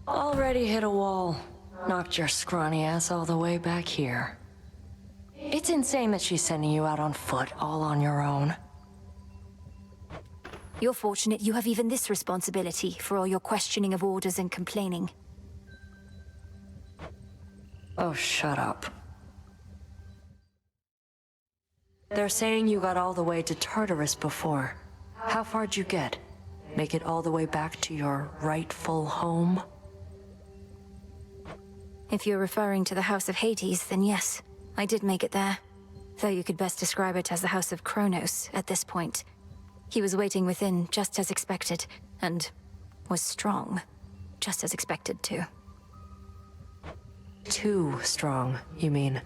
Already hit a wall. Knocked your scrawny ass all the way back here. It's insane that she's sending you out on foot, all on your own. You're fortunate you have even this responsibility for all your questioning of orders and complaining. Oh, shut up. They're saying you got all the way to Tartarus before. How far'd you get? Make it all the way back to your rightful home? If you're referring to the House of Hades, then yes, I did make it there. Though you could best describe it as the House of Kronos at this point. He was waiting within, just as expected, and was strong, just as expected too. Too strong, you mean?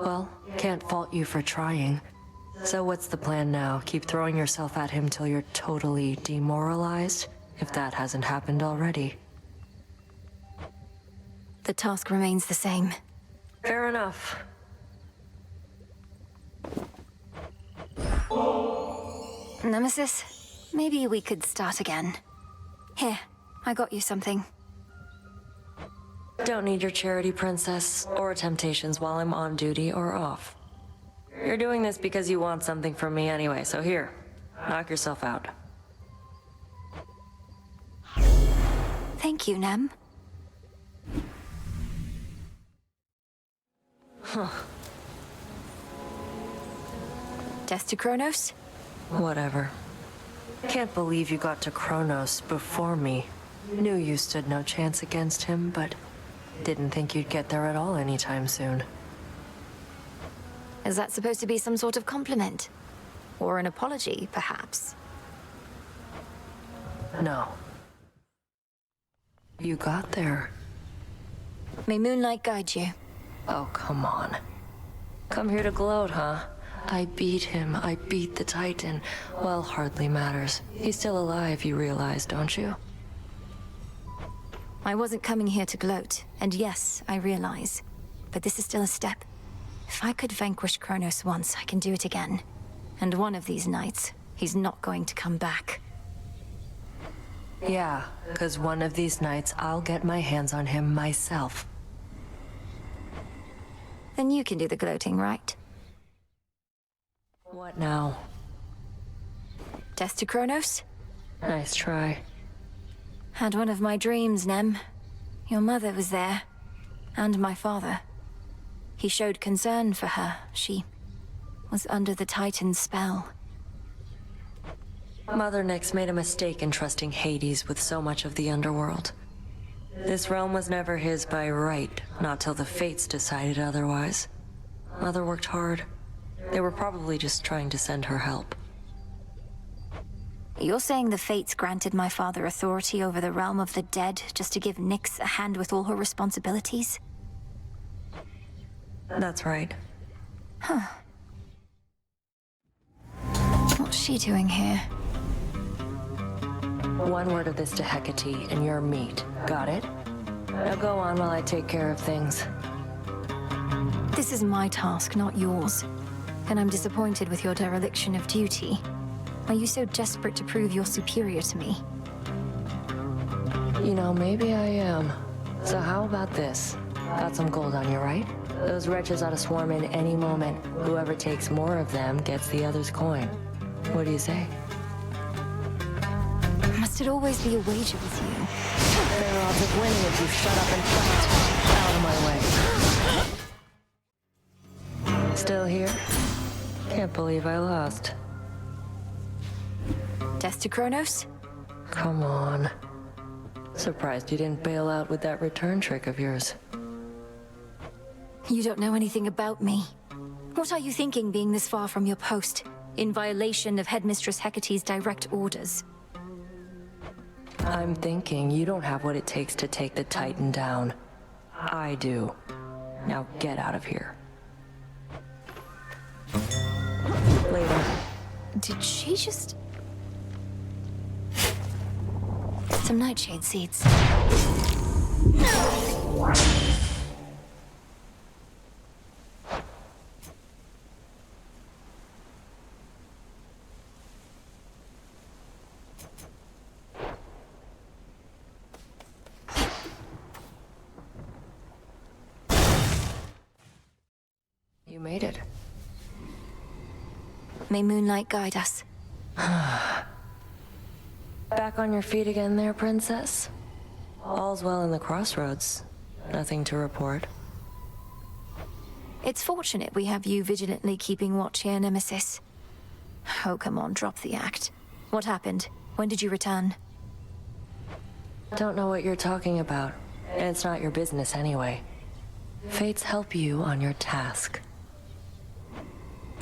Well, can't fault you for trying. So what's the plan now? Keep throwing yourself at him till you're totally demoralized? If that hasn't happened already. The task remains the same. Fair enough. Nemesis, maybe we could start again. Here, I got you something. Don't need your charity, princess, or temptations while I'm on duty or off. You're doing this because you want something from me anyway, so here, knock yourself out. Thank you, Nem. Huh. Death to Kronos? Whatever. Can't believe you got to Kronos before me. Knew you stood no chance against him, but didn't think you'd get there at all anytime soon. Is that supposed to be some sort of compliment? Or an apology, perhaps? No. You got there. May moonlight guide you. Oh, come on. Come here to gloat, huh? I beat him. I beat the Titan. Well, hardly matters. He's still alive, you realize, don't you? I wasn't coming here to gloat, and yes, I realize. But this is still a step. If I could vanquish Kronos once, I can do it again. And one of these nights, he's not going to come back. Yeah, 'cause one of these nights I'll get my hands on him myself. Then you can do the gloating, right? What now? Death to Kronos? Nice try. Had one of my dreams, Nem. Your mother was there. And my father. He showed concern for her. She was under the Titan's spell. Mother Nyx made a mistake in trusting Hades with so much of the underworld. This realm was never his by right, not till the Fates decided otherwise. Mother worked hard. They were probably just trying to send her help. You're saying the Fates granted my father authority over the realm of the dead just to give Nyx a hand with all her responsibilities? That's right. Huh. What's she doing here? One word of this to Hecate, and you're meat. Got it? Now go on while I take care of things. This is my task, not yours. And I'm disappointed with your dereliction of duty. Are you so desperate to prove you're superior to me? You know, maybe I am. So how about this? Got some gold on you, right? Those wretches ought to swarm in any moment. Whoever takes more of them gets the other's coin. What do you say? Must it always be a wager with you? Better odds of winning if you shut up and fight. Out of my way. Still here? Can't believe I lost. Death to Kronos? Come on. Surprised you didn't bail out with that return trick of yours. You don't know anything about me. What are you thinking being this far from your post, in violation of Headmistress Hecate's direct orders? I'm thinking you don't have what it takes to take the Titan down. I do. Now get out of here. Later. Did she just... Some nightshade seeds. You made it. May moonlight guide us. Back on your feet again there, princess? All's well in the crossroads. Nothing to report. It's fortunate we have you vigilantly keeping watch here, Nemesis. Oh, come on, drop the act. What happened? When did you return? Don't know what you're talking about, and it's not your business anyway. Fates help you on your task.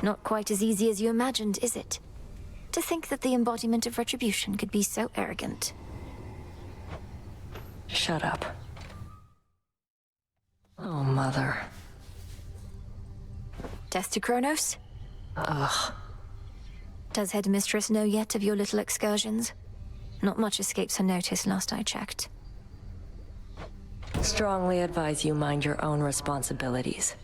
Not quite as easy as you imagined, is it? To think that the embodiment of retribution could be so arrogant. Shut up. Oh, mother. Death to Kronos? Ugh. Does Headmistress know yet of your little excursions? Not much escapes her notice last I checked. Strongly advise you mind your own responsibilities.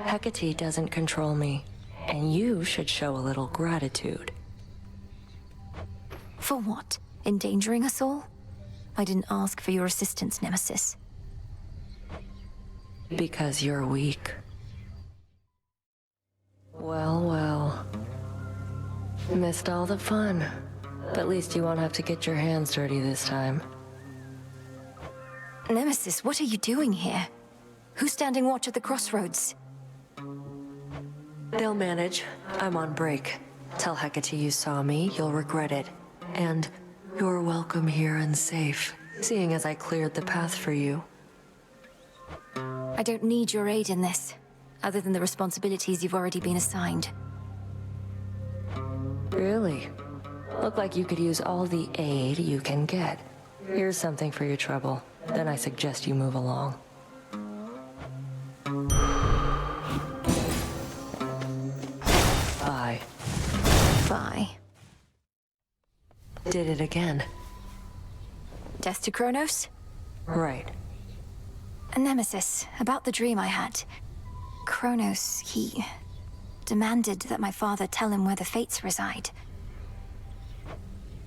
Hecate doesn't control me, and you should show a little gratitude. For what? Endangering us all? I didn't ask for your assistance, Nemesis. Because you're weak. Well, well. Missed all the fun. But at least you won't have to get your hands dirty this time. Nemesis, what are you doing here? Who's standing watch at the crossroads? They'll manage. I'm on break. Tell Hecate you saw me, you'll regret it. And you're welcome here and safe, seeing as I cleared the path for you. I don't need your aid in this, other than the responsibilities you've already been assigned. Really? Look like you could use all the aid you can get. Here's something for your trouble. Then I suggest you move along. Bye. Bye. Did it again. Death to Kronos? Right. Nemesis, about the dream I had. Kronos, he demanded that my father tell him where the Fates reside.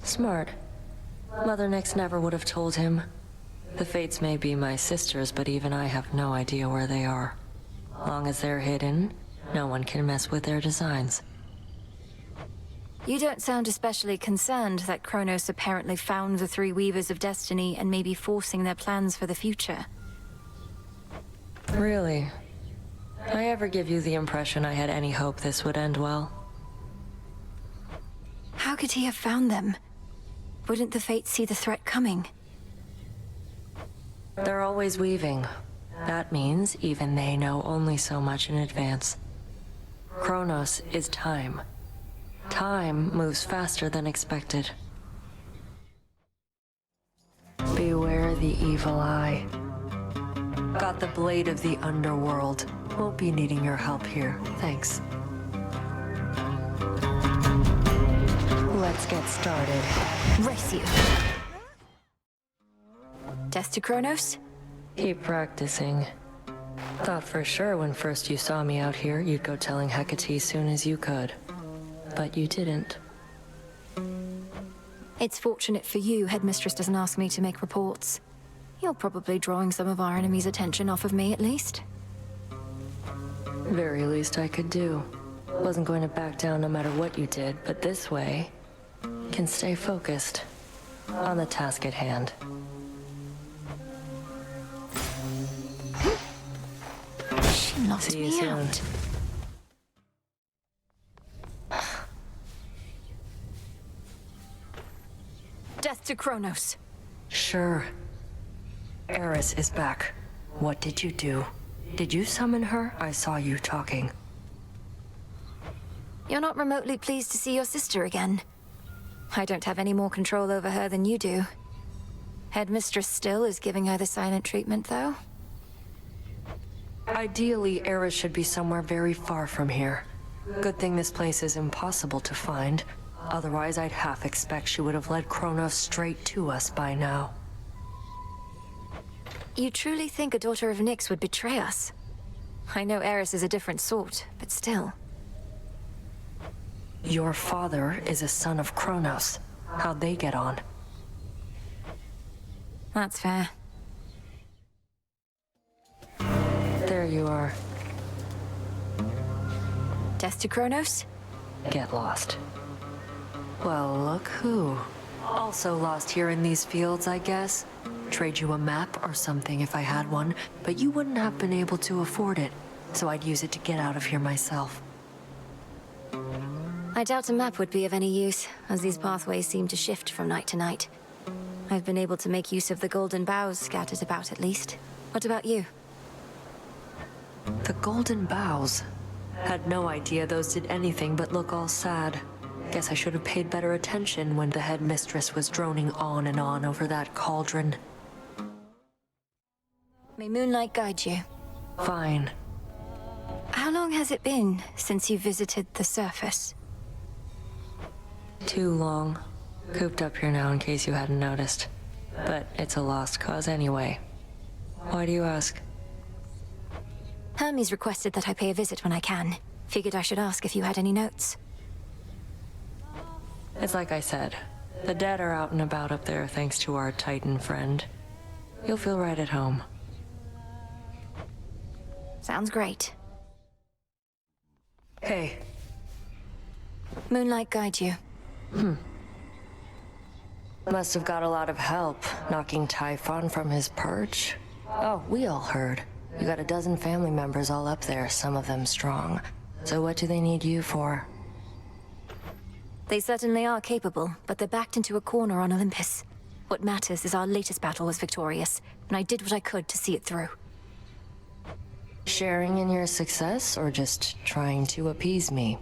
Smart. Mother Nyx never would have told him. The Fates may be my sisters, but even I have no idea where they are. Long as they're hidden, no one can mess with their designs. You don't sound especially concerned that Kronos apparently found the three Weavers of Destiny and may be forcing their plans for the future. Really? I ever give you the impression I had any hope this would end well? How could he have found them? Wouldn't the Fates see the threat coming? They're always weaving. That means even they know only so much in advance. Kronos is time. Time moves faster than expected. Beware the evil eye. Got the blade of the underworld. Won't be needing your help here. Thanks. Let's get started. Race you. Death to Kronos? Keep practicing. Thought for sure when first you saw me out here, you'd go telling Hecate soon as you could. But you didn't. It's fortunate for you, Headmistress doesn't ask me to make reports. You're probably drawing some of our enemy's attention off of me, at least. Very least I could do. Wasn't going to back down no matter what you did, but this way, can stay focused on the task at hand. She knocked See you me soon. out. Death to Kronos. Sure. Eris is back. What did you do? Did you summon her? I saw you talking. You're not remotely pleased to see your sister again. I don't have any more control over her than you do. Headmistress still is giving her the silent treatment, though. Ideally, Eris should be somewhere very far from here. Good thing this place is impossible to find. Otherwise, I'd half expect she would have led Kronos straight to us by now. You truly think a daughter of Nyx would betray us? I know Eris is a different sort, but still. Your father is a son of Kronos. How'd they get on? That's fair. There you are. Death to Kronos? Get lost. Well, look who. Also lost here in these fields, I guess. Trade you a map or something if I had one, but you wouldn't have been able to afford it, so I'd use it to get out of here myself. I doubt a map would be of any use, as these pathways seem to shift from night to night. I've been able to make use of the golden boughs scattered about at least. What about you? The golden boughs. Had no idea those did anything but look all sad. Guess I should have paid better attention when the headmistress was droning on and on over that cauldron. May moonlight guide you. Fine. How long has it been since you visited the surface? Too long. Cooped up here now in case you hadn't noticed. But it's a lost cause anyway. Why do you ask? Hermes requested that I pay a visit when I can. Figured I should ask if you had any notes. It's like I said. The dead are out and about up there thanks to our Titan friend. You'll feel right at home. Sounds great. Hey. Moonlight guide you. Must have got a lot of help knocking Typhon from his perch. Oh, we all heard. You got a dozen family members all up there, some of them strong. So what do they need you for? They certainly are capable, but they're backed into a corner on Olympus. What matters is our latest battle was victorious, and I did what I could to see it through. Sharing in your success, or just trying to appease me?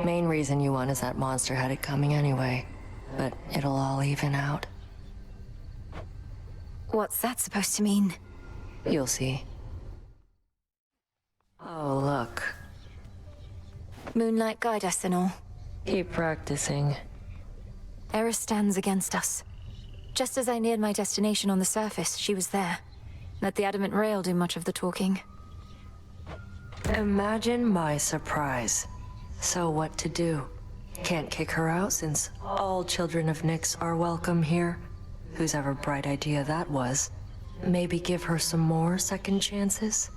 Main reason you won is that monster had it coming anyway. But it'll all even out. What's that supposed to mean? You'll see. Oh, look. Moonlight guide us and all. Keep practicing. Eris stands against us. Just as I neared my destination on the surface, she was there. Let the adamant rail do much of the talking. Imagine my surprise. So what to do? Can't kick her out since all children of Nyx are welcome here. Whose ever bright idea that was. Maybe give her some more second chances?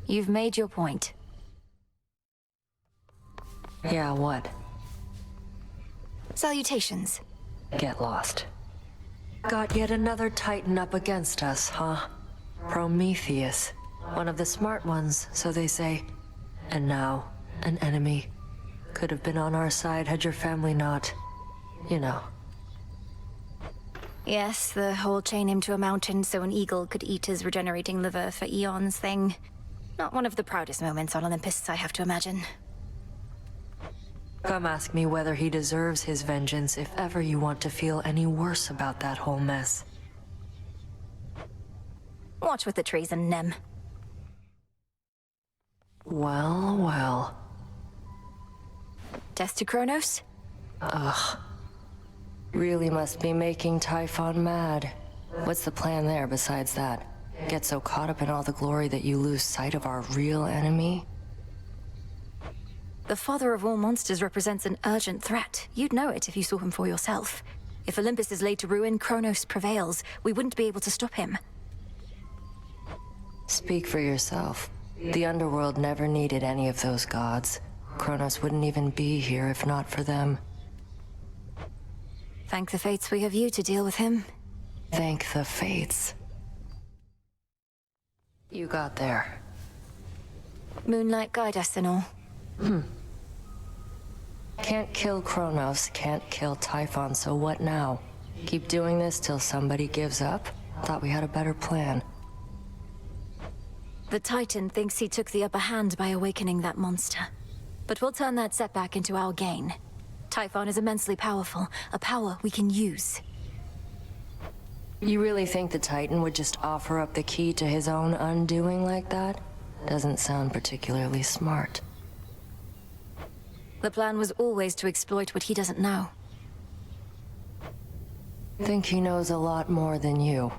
You've made your point. Yeah, what? Salutations. Get lost. Got yet another Titan up against us, huh? Prometheus. One of the smart ones, so they say. And now, an enemy. Could have been on our side had your family not... you know. Yes, the whole chain him to a mountain so an eagle could eat his regenerating liver for eons thing. Not one of the proudest moments on Olympus, I have to imagine. Come ask me whether he deserves his vengeance if ever you want to feel any worse about that whole mess. Watch with the treason, Nem. Well, well. Death to Kronos? Ugh. Really must be making Typhon mad. What's the plan there besides that? Get so caught up in all the glory that you lose sight of our real enemy? The father of all monsters represents an urgent threat. You'd know it if you saw him for yourself. If Olympus is laid to ruin, Kronos prevails. We wouldn't be able to stop him. Speak for yourself. The underworld never needed any of those gods. Kronos wouldn't even be here if not for them. Thank the fates we have you to deal with him. Thank the fates. You got there. Moonlight guide us and all. Can't kill Kronos, can't kill Typhon, so what now? Keep doing this till somebody gives up? Thought we had a better plan. The Titan thinks he took the upper hand by awakening that monster. But we'll turn that setback into our gain. Typhon is immensely powerful, a power we can use. You really think the Titan would just offer up the key to his own undoing like that? Doesn't sound particularly smart. The plan was always to exploit what he doesn't know. Think he knows a lot more than you.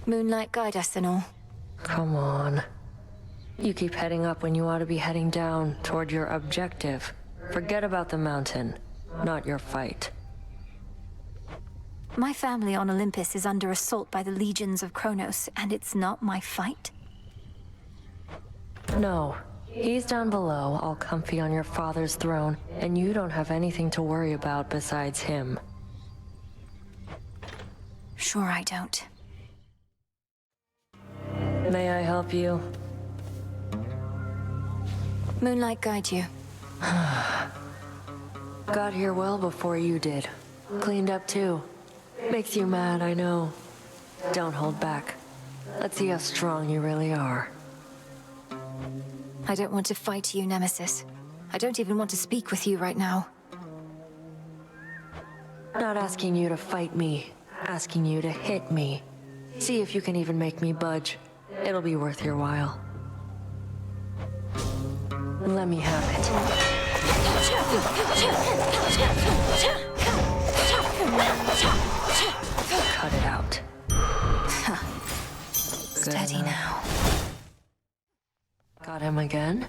Moonlight guide us and all. Come on. You keep heading up when you ought to be heading down toward your objective. Forget about the mountain, not your fight. My family on Olympus is under assault by the legions of Kronos, and it's not my fight? No. He's down below, all comfy on your father's throne, and you don't have anything to worry about besides him. Sure I don't. May I help you? Moonlight guide you. Got here well before you did. Cleaned up too. Makes you mad, I know. Don't hold back. Let's see how strong you really are. I don't want to fight you, Nemesis. I don't even want to speak with you right now. Not asking you to fight me. Asking you to hit me. See if you can even make me budge. It'll be worth your while. Let me have it. Cut it out. Steady now. Got him again?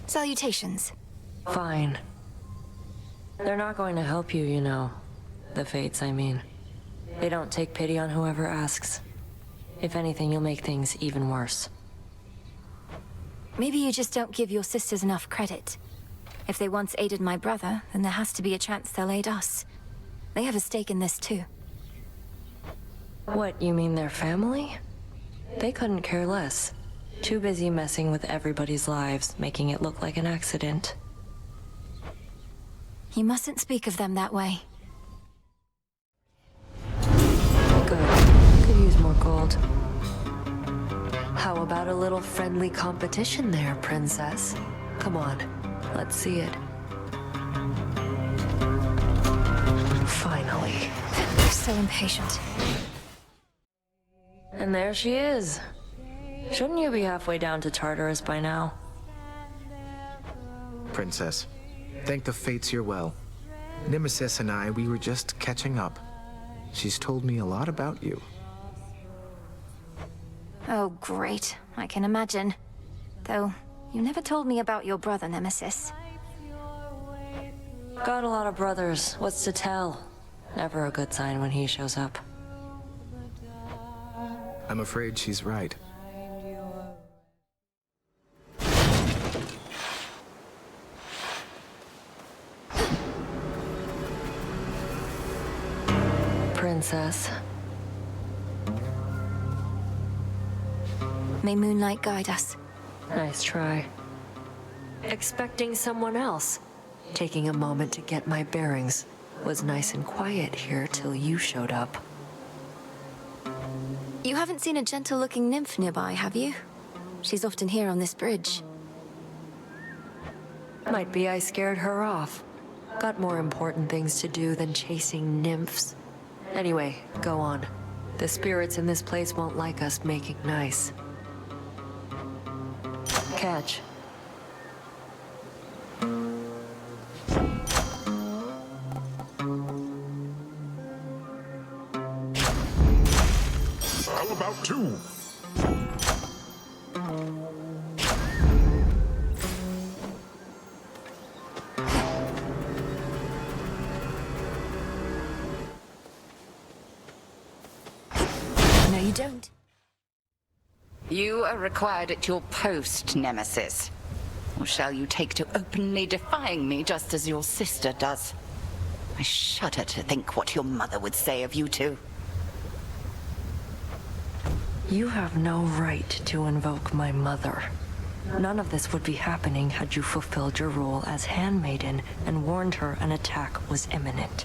Salutations. Fine. They're not going to help you, you know. The Fates, I mean. They don't take pity on whoever asks. If anything, you'll make things even worse. Maybe you just don't give your sisters enough credit. If they once aided my brother, then there has to be a chance they'll aid us. They have a stake in this too. What, you mean their family? They couldn't care less. Too busy messing with everybody's lives, making it look like an accident. You mustn't speak of them that way. Good. Could use more gold. How about a little friendly competition there, princess? Come on, let's see it. Finally. They're so impatient. And there she is. Shouldn't you be halfway down to Tartarus by now? Princess, thank the Fates you're well. Nemesis and I, we were just catching up. She's told me a lot about you. Oh, great. I can imagine. Though, you never told me about your brother, Nemesis. Got a lot of brothers. What's to tell? Never a good sign when he shows up. I'm afraid she's right. Princess. May Moonlight guide us. Nice try. Expecting someone else. Taking a moment to get my bearings. Was nice and quiet here till you showed up. You haven't seen a gentle-looking nymph nearby, have you? She's often here on this bridge. Might be I scared her off. Got more important things to do than chasing nymphs. Anyway, go on. The spirits in this place won't like us making nice. Catch. How about two? No, you don't. You are required at your post, Nemesis. Or shall you take to openly defying me just as your sister does? I shudder to think what your mother would say of you two. You have no right to invoke my mother. None of this would be happening had you fulfilled your role as handmaiden and warned her an attack was imminent.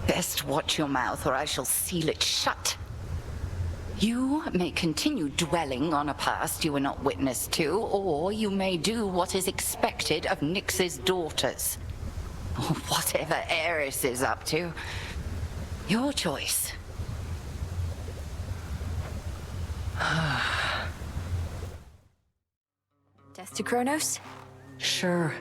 Best watch your mouth or I shall seal it shut. You may continue dwelling on a past you were not witness to, or you may do what is expected of Nyx's daughters. Or whatever Eris is up to. Your choice. Death to Kronos? Sure.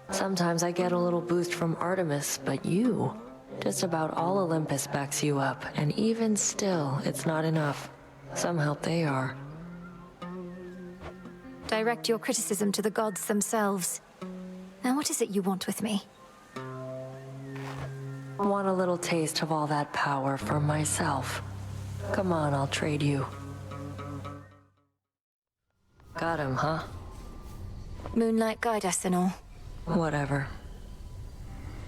Sometimes I get a little boost from Artemis, but you... just about all Olympus backs you up, and even still, it's not enough. Some help they are. Direct your criticism to the gods themselves. Now what is it you want with me? Want a little taste of all that power for myself. Come on, I'll trade you. Got him, huh? Moonlight guide us and all. Whatever.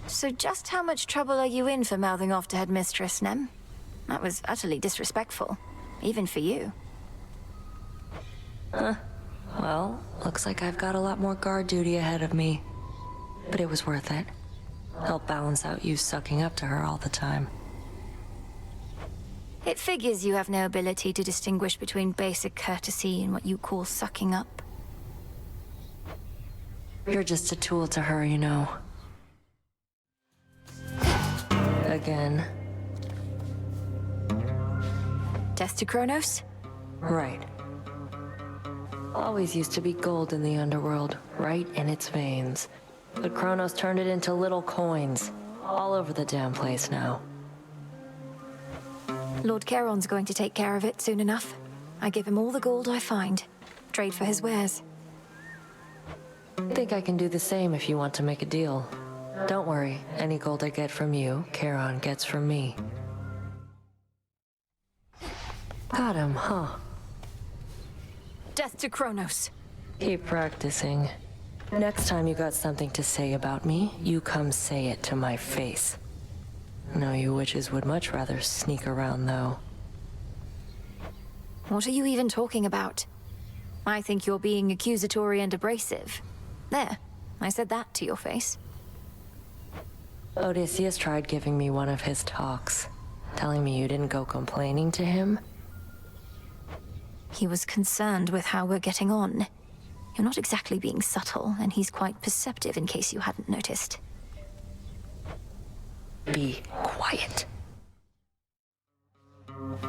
So just how much trouble are you in for mouthing off to Headmistress, Nem? That was utterly disrespectful. Even for you. Well, looks like I've got a lot more guard duty ahead of me. But it was worth it. Help balance out you sucking up to her all the time. It figures you have no ability to distinguish between basic courtesy and what you call sucking up. You're just a tool to her, you know. Again. Death to Kronos? Right. Always used to be gold in the underworld, right in its veins. But Kronos turned it into little coins. All over the damn place now. Lord Charon's going to take care of it soon enough. I give him all the gold I find. Trade for his wares. Think I can do the same if you want to make a deal. Don't worry, any gold I get from you, Charon gets from me. Got him, huh? Death to Kronos. Keep practicing. Next time you got something to say about me, you come say it to my face. No, you witches would much rather sneak around, though. What are you even talking about? I think you're being accusatory and abrasive. There, I said that to your face. Odysseus tried giving me one of his talks, telling me you didn't go complaining to him. He was concerned with how we're getting on. You're not exactly being subtle, and he's quite perceptive in case you hadn't noticed. Be quiet.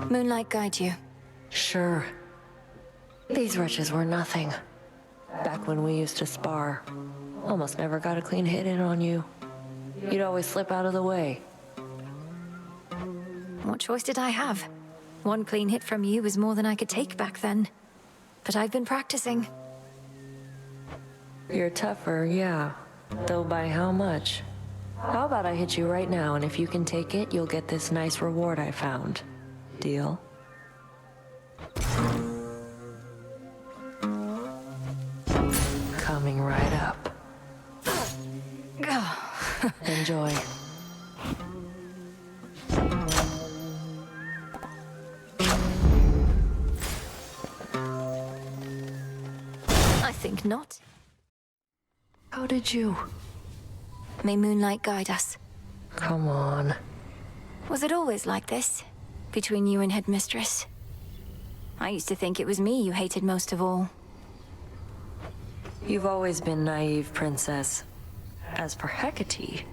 Moonlight guide you. Sure. These wretches were nothing. Back when we used to spar, almost never got a clean hit in on you. You'd always slip out of the way. What choice did I have? One clean hit from you was more than I could take back then. But I've been practicing. You're tougher, yeah. Though by how much? How about I hit you right now, and if you can take it, you'll get this nice reward I found. Deal? Coming right up. Enjoy. I think not. How did you? May Moonlight guide us. Come on. Was it always like this? Between you and Headmistress? I used to think it was me you hated most of all. You've always been naive, Princess. As for Hecate,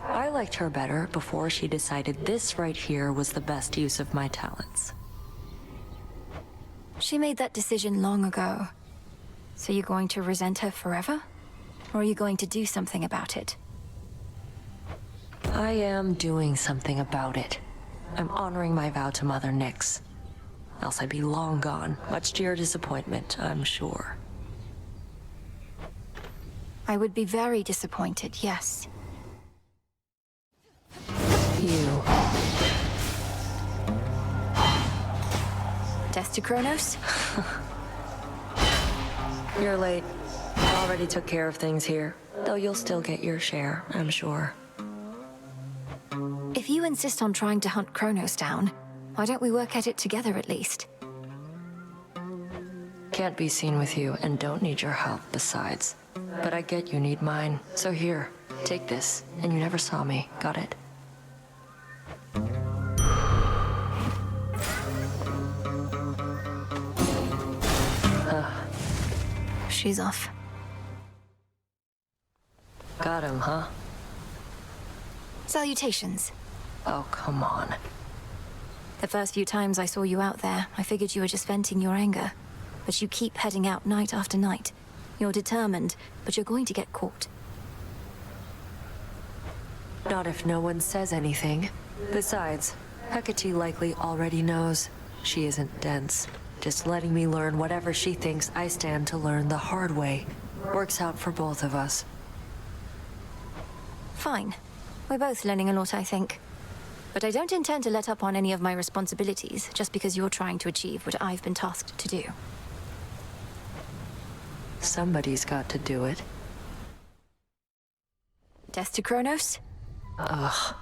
I liked her better before she decided this right here was the best use of my talents. She made that decision long ago. So you're going to resent her forever? Or are you going to do something about it? I am doing something about it. I'm honoring my vow to Mother Nyx. Else I'd be long gone, much to your disappointment, I'm sure. I would be very disappointed, yes. You. Death to Kronos? You're late. I already took care of things here, though you'll still get your share, I'm sure. If you insist on trying to hunt Kronos down, why don't we work at it together at least? Can't be seen with you, and don't need your help besides. But I get you need mine, so here, take this, and you never saw me, got it? She's off. Got him, huh? Salutations. Oh, come on. The first few times I saw you out there, I figured you were just venting your anger. But you keep heading out night after night. You're determined, but you're going to get caught. Not if no one says anything. Besides, Hecate likely already knows. She isn't dense. Just letting me learn whatever she thinks I stand to learn the hard way. Works out for both of us. Fine. We're both learning a lot, I think. But I don't intend to let up on any of my responsibilities just because you're trying to achieve what I've been tasked to do. Somebody's got to do it. Death to Kronos? Ugh.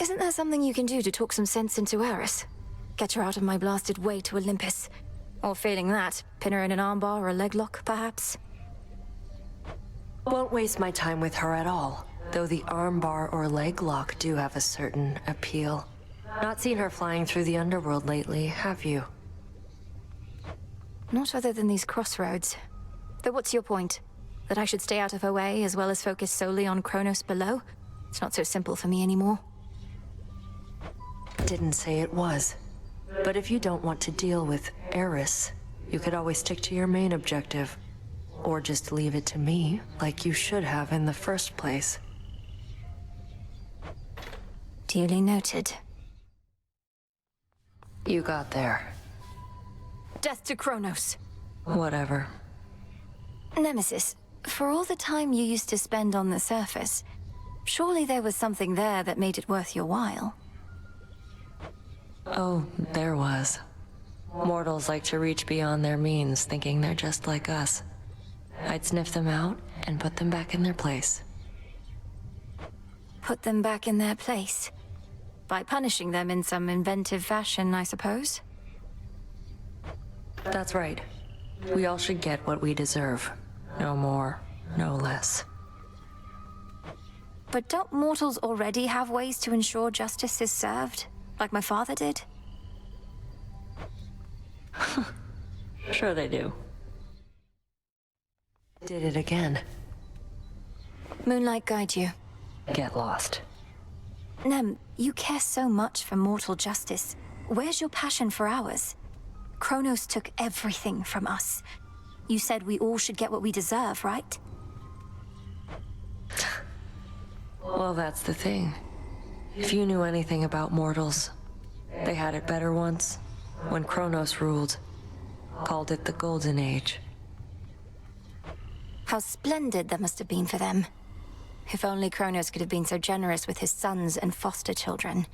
Isn't there something you can do to talk some sense into Eris? Get her out of my blasted way to Olympus. Or failing that, pin her in an armbar or a leg lock, perhaps? Won't waste my time with her at all, though the armbar or leg lock do have a certain appeal. Not seen her flying through the underworld lately, have you? Not other than these crossroads. But what's your point? That I should stay out of her way, as well as focus solely on Kronos below? It's not so simple for me anymore. Didn't say it was. But if you don't want to deal with Eris, you could always stick to your main objective. Or just leave it to me, like you should have in the first place. Duly noted. You got there. Death to Kronos! Whatever. Nemesis, for all the time you used to spend on the surface, surely there was something there that made it worth your while. Oh, there was. Mortals like to reach beyond their means, thinking they're just like us. I'd sniff them out and put them back in their place. Put them back in their place? By punishing them in some inventive fashion, I suppose? That's right. We all should get what we deserve. No more, no less. But don't mortals already have ways to ensure justice is served? Like my father did? Sure they do. Did it again. Moonlight guide you. Get lost. Nem, you care so much for mortal justice. Where's your passion for ours? Kronos took everything from us. You said we all should get what we deserve, right? Well, that's the thing. If you knew anything about mortals, they had it better once, when Kronos ruled. Called it the Golden Age. How splendid that must have been for them. If only Kronos could have been so generous with his sons and foster children.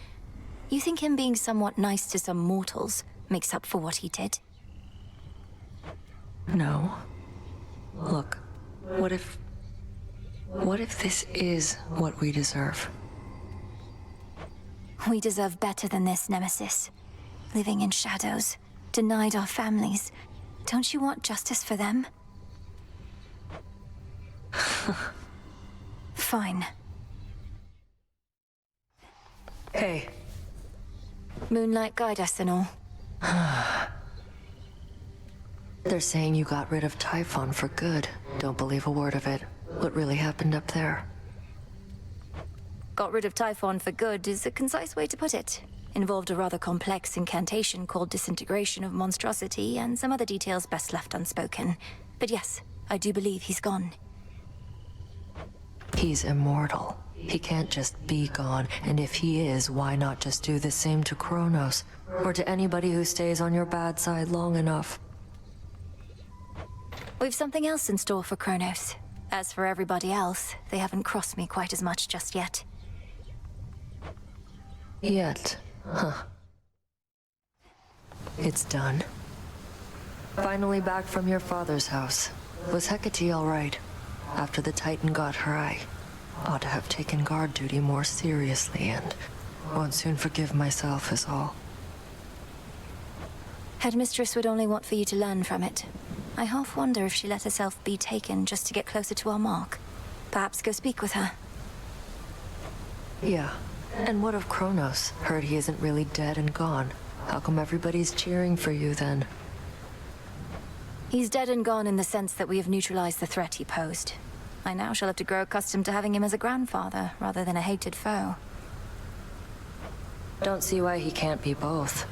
You think him being somewhat nice to some mortals makes up for what he did? No. Look, what if this is what we deserve? We deserve better than this, Nemesis. Living in shadows, denied our families. Don't you want justice for them? Fine. Hey. Moonlight guide us and all. They're saying you got rid of Typhon for good. Don't believe a word of it. What really happened up there? Got rid of Typhon for good is a concise way to put it. Involved a rather complex incantation called Disintegration of Monstrosity and some other details best left unspoken. But yes, I do believe he's gone. He's immortal. He can't just be gone, and if he is, why not just do the same to Kronos? Or to anybody who stays on your bad side long enough? We've something else in store for Kronos. As for everybody else, they haven't crossed me quite as much just yet. Yet. Huh. It's done. Finally back from your father's house. Was Hecate all right? After the Titan got her, I ought to have taken guard duty more seriously and won't soon forgive myself is all. Headmistress would only want for you to learn from it. I half wonder if she let herself be taken just to get closer to our mark. Perhaps go speak with her. Yeah. And what of Kronos? Heard he isn't really dead and gone. How come everybody's cheering for you then? He's dead and gone in the sense that we have neutralized the threat he posed. I now shall have to grow accustomed to having him as a grandfather, rather than a hated foe. Don't see why he can't be both.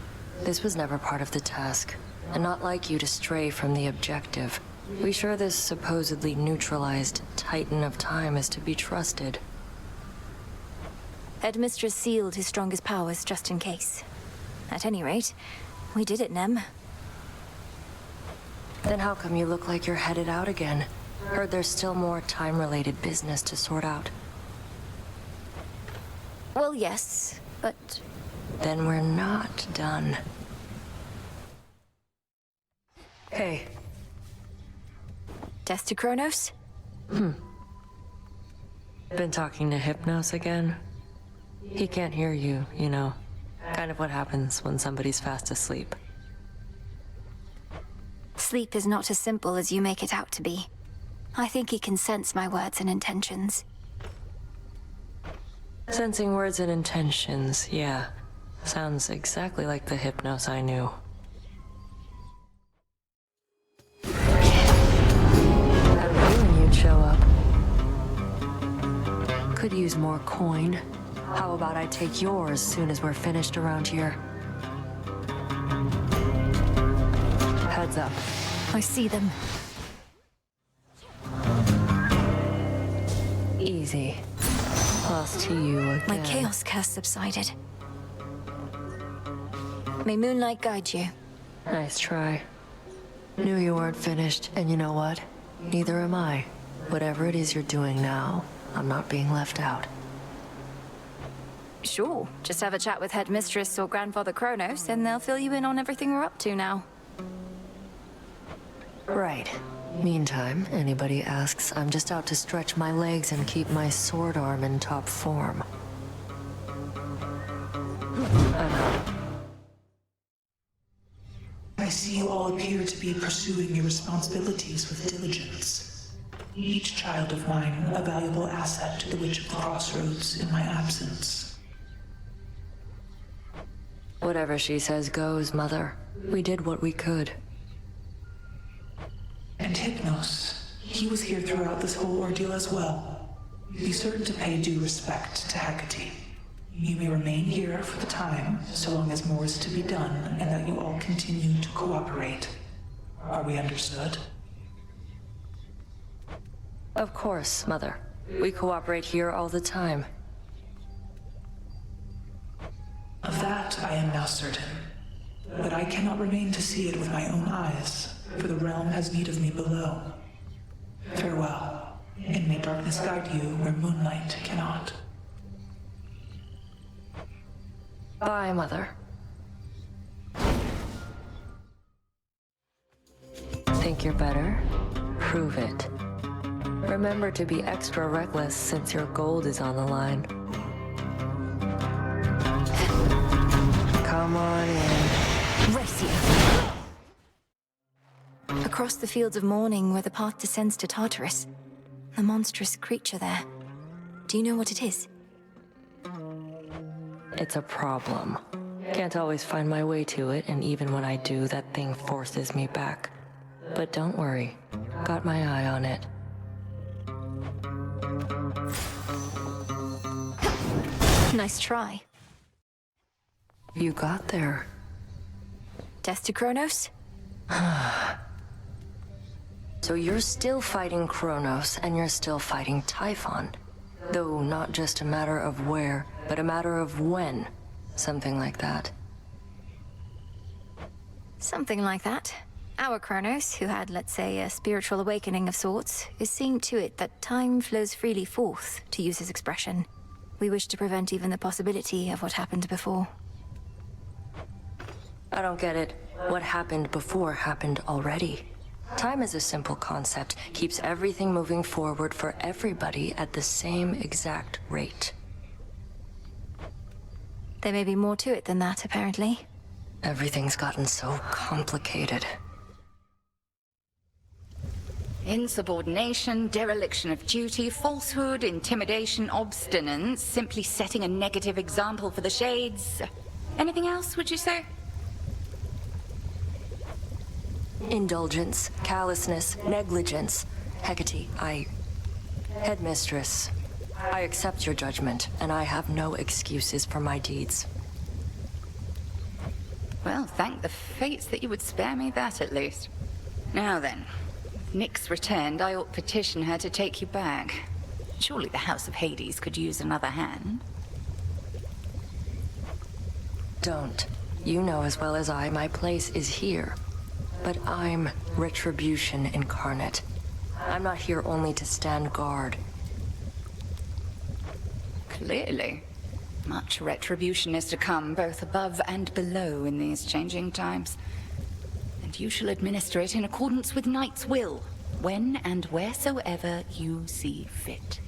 This was never part of the task, and not like you to stray from the objective. We sure this supposedly neutralized Titan of Time is to be trusted? Headmistress sealed his strongest powers just in case. At any rate, we did it, Nem. Then how come you look like you're headed out again? Heard there's still more time-related business to sort out. Well, yes, but... Then we're not done. Hey. Death to Kronos? Been talking to Hypnos again? He can't hear you, you know. Kind of what happens when somebody's fast asleep. Sleep is not as simple as you make it out to be. I think he can sense my words and intentions. Sensing words and intentions, yeah. Sounds exactly like the Hypnos I knew. Had a feeling you'd show up. Could use more coin. How about I take yours soon as we're finished around here? Heads up. I see them. Easy. Lost to you again. My chaos curse subsided. May moonlight guide you. Nice try. Knew you weren't finished, and you know what? Neither am I. Whatever it is you're doing now, I'm not being left out. Sure, just have a chat with Headmistress or Grandfather Kronos, and they'll fill you in on everything we're up to now. Right. Meantime, anybody asks, I'm just out to stretch my legs and keep my sword arm in top form. I'm out. I see you all appear to be pursuing your responsibilities with diligence. Each child of mine a valuable asset to the Witch of the Crossroads in my absence. Whatever she says goes, Mother. We did what we could. And Hypnos, he was here throughout this whole ordeal as well. Be certain to pay due respect to Hecate. You may remain here for the time, so long as more is to be done, and that you all continue to cooperate. Are we understood? Of course, Mother. We cooperate here all the time. Of that I am now certain. But I cannot remain to see it with my own eyes, for the realm has need of me below. Farewell, and may darkness guide you where moonlight cannot. Bye, Mother. Think you're better? Prove it. Remember to be extra reckless since your gold is on the line. Come on in. Race you. Across the fields of morning where the path descends to Tartarus, a monstrous creature there. Do you know what it is? It's a problem. Can't always find my way to it, and even when I do, that thing forces me back. But don't worry. Got my eye on it. Nice try. You got there. Death to Kronos? So you're still fighting Kronos, and you're still fighting Typhon. Though not just a matter of where, but a matter of when. Something like that. Something like that. Our Kronos, who had, let's say, a spiritual awakening of sorts, is seeing to it that time flows freely forth, to use his expression. We wish to prevent even the possibility of what happened before. I don't get it. What happened before happened already. Time is a simple concept, keeps everything moving forward for everybody at the same exact rate. There may be more to it than that, apparently. Everything's gotten so complicated. Insubordination, dereliction of duty, falsehood, intimidation, obstinance, simply setting a negative example for the Shades. Anything else, would you say? Indulgence, callousness, negligence. Hecate, Headmistress, I accept your judgment, and I have no excuses for my deeds. Well, thank the fates that you would spare me that, at least. Now then, if Nyx returned, I ought petition her to take you back. Surely the House of Hades could use another hand. Don't. You know as well as I, my place is here. But I'm Retribution incarnate. I'm not here only to stand guard. Clearly. Much retribution is to come, both above and below in these changing times. And you shall administer it in accordance with Knight's will. when and wheresoever you see fit.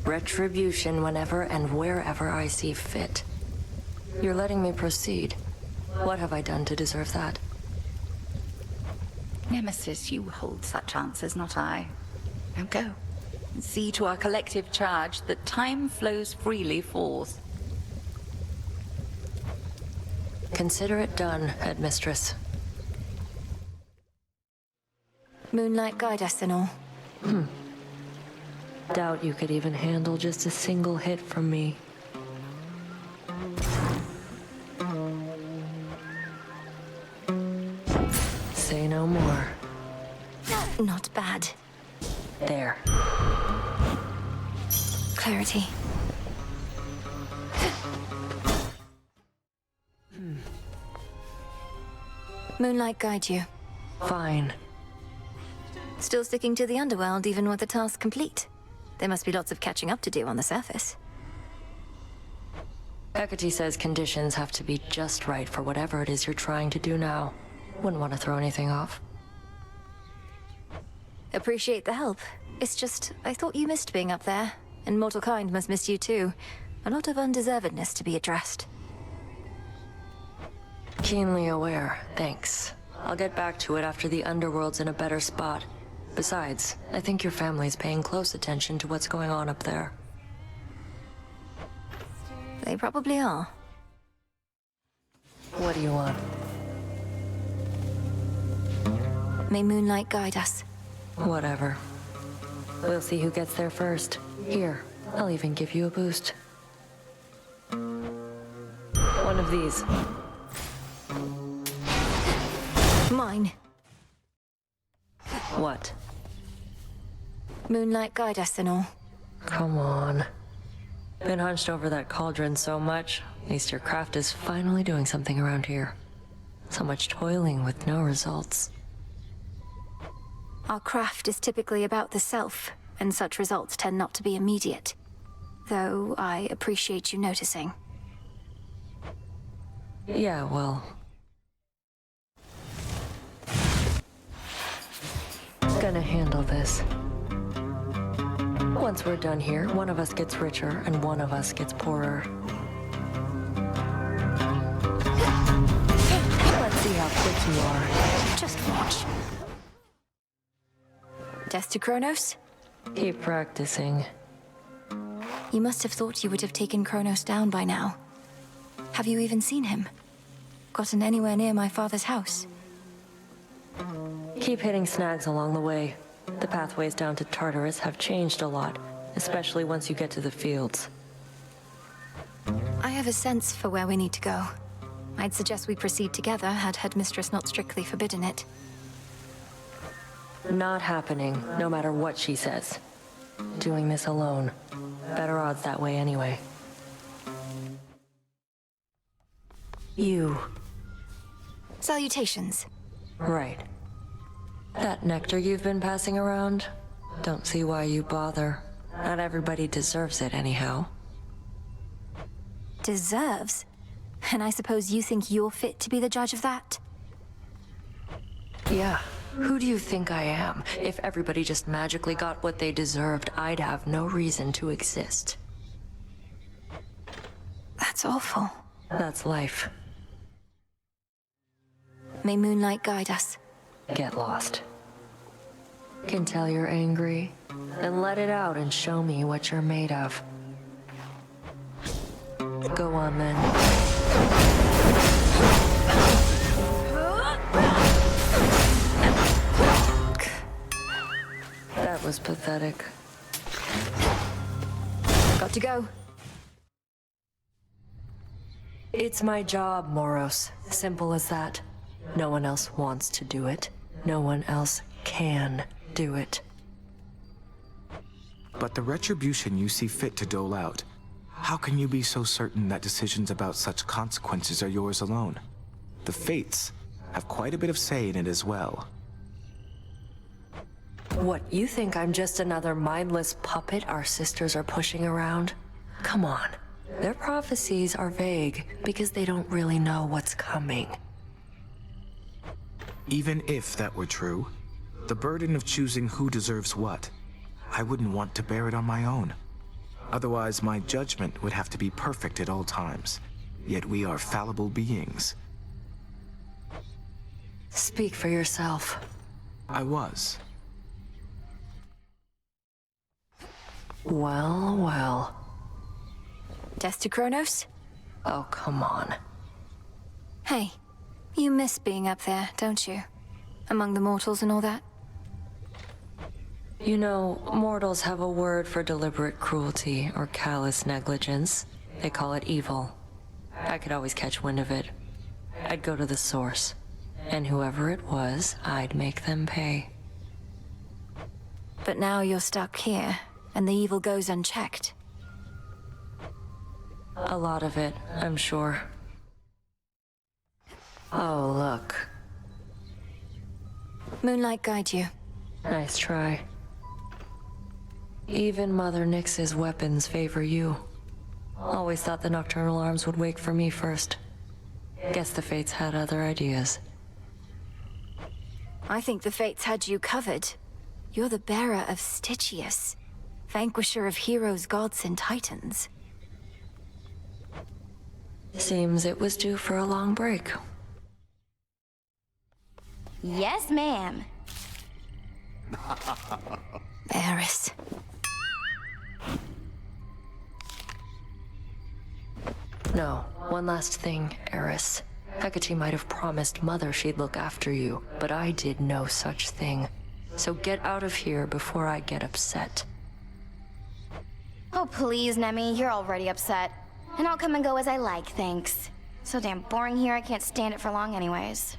Retribution whenever and wherever I see fit. You're letting me proceed. What have I done to deserve that? Nemesis, you hold such answers, not I. Now go. And see to our collective charge that time flows freely forth. Consider it done, Headmistress. Moonlight guide us and all. Doubt you could even handle just a single hit from me. Say no more. Not bad. There. Clarity. Moonlight guide you. Fine. Still sticking to the underworld even with the task complete. There must be lots of catching up to do on the surface. Hecate says conditions have to be just right for whatever it is you're trying to do now. Wouldn't want to throw anything off. Appreciate the help. It's just, I thought you missed being up there. And mortal kind must miss you too. A lot of undeservedness to be addressed. Keenly aware, thanks. I'll get back to it after the underworld's in a better spot. Besides, I think your family's paying close attention to what's going on up there. They probably are. What do you want? May Moonlight guide us. Whatever. We'll see who gets there first. Here, I'll even give you a boost. One of these. Mine. What? Moonlight guide us and all. Come on. Been hunched over that cauldron so much, at least your craft is finally doing something around here. So much toiling with no results. Our craft is typically about the self, and such results tend not to be immediate. Though I appreciate you noticing. Yeah, well... Gonna handle this. Once we're done here, one of us gets richer and one of us gets poorer. Let's see how quick you are. Just watch. Death to Kronos? Keep practicing. You must have thought you would have taken Kronos down by now. Have you even seen him? Gotten anywhere near my father's house? Keep hitting snags along the way. The pathways down to Tartarus have changed a lot, especially once you get to the fields. I have a sense for where we need to go. I'd suggest we proceed together had Headmistress not strictly forbidden it. Not happening, no matter what she says. Doing this alone. Better odds that way anyway. You. Salutations. Right. That nectar you've been passing around? Don't see why you bother. Not everybody deserves it anyhow. Deserves? And I suppose you think you're fit to be the judge of that? Yeah. Who do you think I am? If everybody just magically got what they deserved, I'd have no reason to exist. That's awful. That's life. May Moonlight guide us. Get lost. Can tell you're angry. Then let it out and show me what you're made of. Go on then. That was pathetic. Got to go. It's my job, Moros. Simple as that. No one else wants to do it. No one else can do it. But the retribution you see fit to dole out, how can you be so certain that decisions about such consequences are yours alone? The Fates have quite a bit of say in it as well. What, you think I'm just another mindless puppet our sisters are pushing around? Come on. Their prophecies are vague because they don't really know what's coming. Even if that were true, the burden of choosing who deserves what, I wouldn't want to bear it on my own. Otherwise, my judgment would have to be perfect at all times. Yet we are fallible beings. Speak for yourself. I was. Well, well. Death to Kronos? Oh, come on. Hey, you miss being up there, don't you? Among the mortals and all that? You know, mortals have a word for deliberate cruelty or callous negligence. They call it evil. I could always catch wind of it. I'd go to the source. And whoever it was, I'd make them pay. But now you're stuck here, and the evil goes unchecked. A lot of it, I'm sure. Oh, look. Moonlight guide you. Nice try. Even Mother Nyx's weapons favor you. Always thought the Nocturnal Arms would wake for me first. Guess the Fates had other ideas. I think the Fates had you covered. You're the bearer of Stygius, vanquisher of heroes, gods, and titans. Seems it was due for a long break. Yes, ma'am. Eris. No, one last thing, Eris. Hecate might have promised Mother she'd look after you, but I did no such thing. So get out of here before I get upset. Oh, please, Nemi, you're already upset. And I'll come and go as I like, thanks. So damn boring here, I can't stand it for long anyways.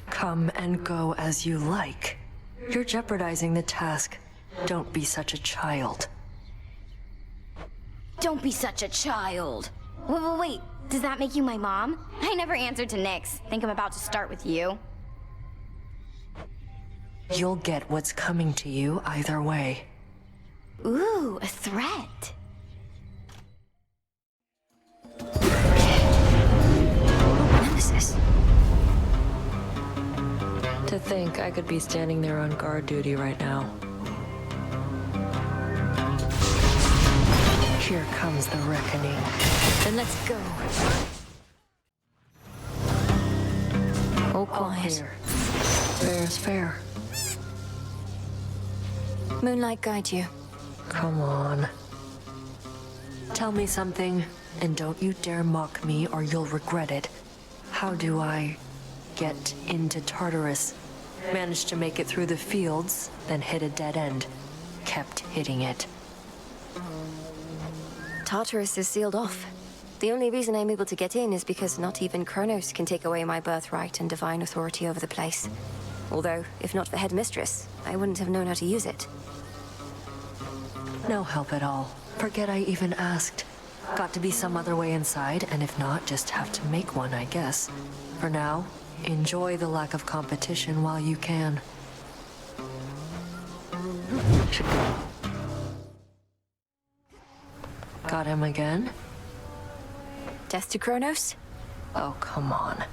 Come and go as you like. You're jeopardizing the task. Don't be such a child. Don't be such a child. Wait, does that make you my mom? I never answered to Nyx. Think I'm about to start with you. You'll get what's coming to you either way. Ooh, a threat. Nemesis. To think I could be standing there on guard duty right now. Here comes the reckoning. Then let's go. All All quiet. clear. Fair's fair. Moonlight guide you. Come on. Tell me something, and don't you dare mock me or you'll regret it. How do I get into Tartarus? Managed to make it through the fields, then hit a dead end. Kept hitting it. Tartarus is sealed off. The only reason I'm able to get in is because not even Kronos can take away my birthright and divine authority over the place. Although, if not for Headmistress, I wouldn't have known how to use it. No help at all. Forget I even asked. Got to be some other way inside, and if not, just have to make one, I guess. For now, enjoy the lack of competition while you can. Should go. Got him again? Death to Kronos? Oh, come on.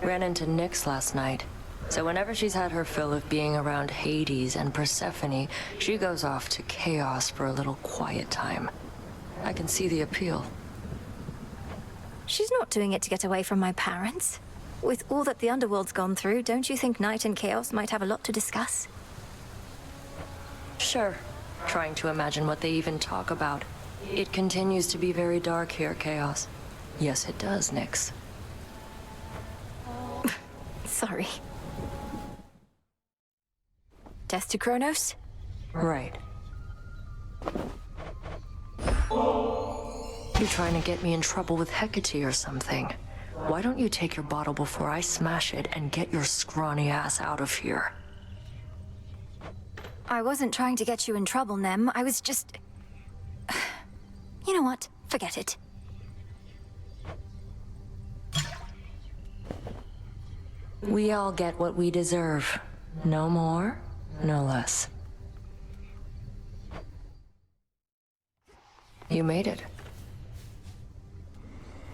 Ran into Nyx last night. So whenever she's had her fill of being around Hades and Persephone, she goes off to Chaos for a little quiet time. I can see the appeal. She's not doing it to get away from my parents. With all that the Underworld's gone through, don't you think Night and Chaos might have a lot to discuss? Sure. Trying to imagine what they even talk about. It continues to be very dark here, Chaos. Yes, it does, Nyx. Sorry. Death to Kronos? Right. You trying to get me in trouble with Hecate or something? Why don't you take your bottle before I smash it and get your scrawny ass out of here? I wasn't trying to get you in trouble, Nem. I was just... You know what? Forget it. We all get what we deserve. No more, no less. You made it.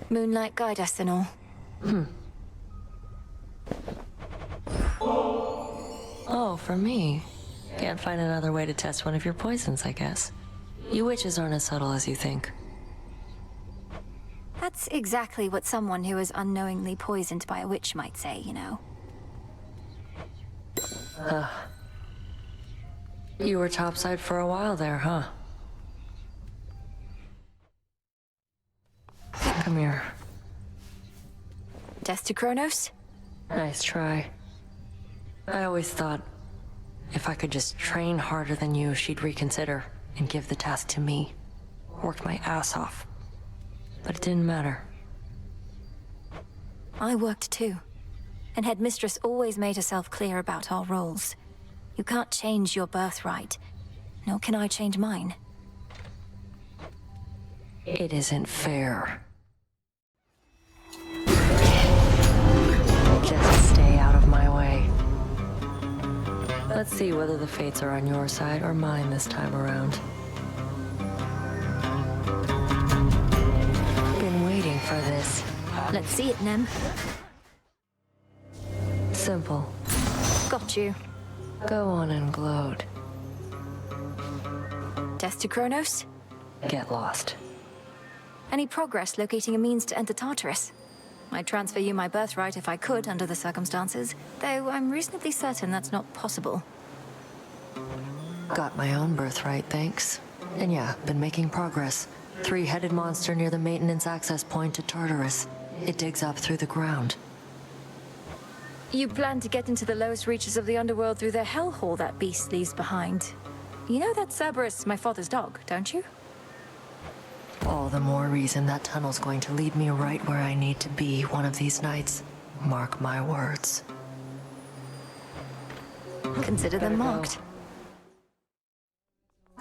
Moonlight guide us and all. Oh, for me? Can't find another way to test one of your poisons, I guess. You witches aren't as subtle as you think. That's exactly what someone who was unknowingly poisoned by a witch might say, you know. You were topside for a while there, huh? Come here. Death to Kronos? Nice try. I always thought if I could just train harder than you, she'd reconsider and give the task to me. Worked my ass off. But it didn't matter. I worked too. And Headmistress always made herself clear about our roles. You can't change your birthright, nor can I change mine. It isn't fair. Just stay out of my way. Let's see whether the fates are on your side or mine this time around. Been waiting for this. Let's see it, Nem. Simple. Got you. Go on and gloat. Death to Kronos? Get lost. Any progress locating a means to enter Tartarus? I'd transfer you my birthright if I could under the circumstances, though I'm reasonably certain that's not possible. Got my own birthright, thanks. And yeah, been making progress. Three-headed monster near the maintenance access point to Tartarus. It digs up through the ground. You plan to get into the lowest reaches of the underworld through the hellhole that beast leaves behind. You know that Cerberus, my father's dog, don't you? All the more reason that tunnel's going to lead me right where I need to be one of these nights. Mark my words. Consider them marked.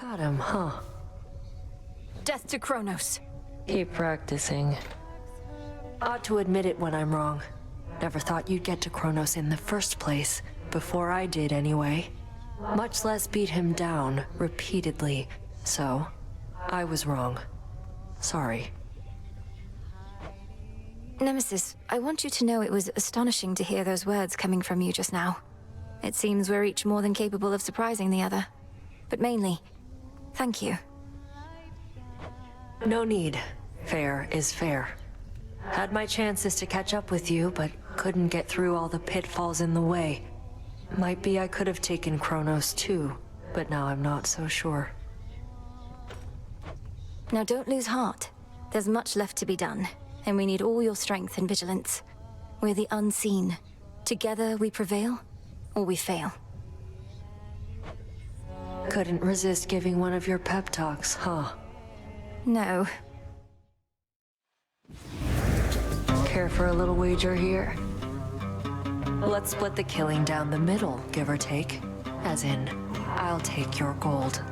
Got him, huh? Death to Kronos. Keep practicing. Ought to admit it when I'm wrong. Never thought you'd get to Kronos in the first place. Before I did, anyway. Much less beat him down, repeatedly. So, I was wrong. Sorry. Nemesis, I want you to know it was astonishing to hear those words coming from you just now. It seems we're each more than capable of surprising the other. But mainly, thank you. No need. Fair is fair. Had my chances to catch up with you, but couldn't get through all the pitfalls in the way. Might be I could have taken Kronos too, but now I'm not so sure. Now don't lose heart. There's much left to be done, and we need all your strength and vigilance. We're the unseen. Together we prevail, or we fail. Couldn't resist giving one of your pep talks, huh? No. Care for a little wager here? Let's split the killing down the middle, give or take. As in, I'll take your gold.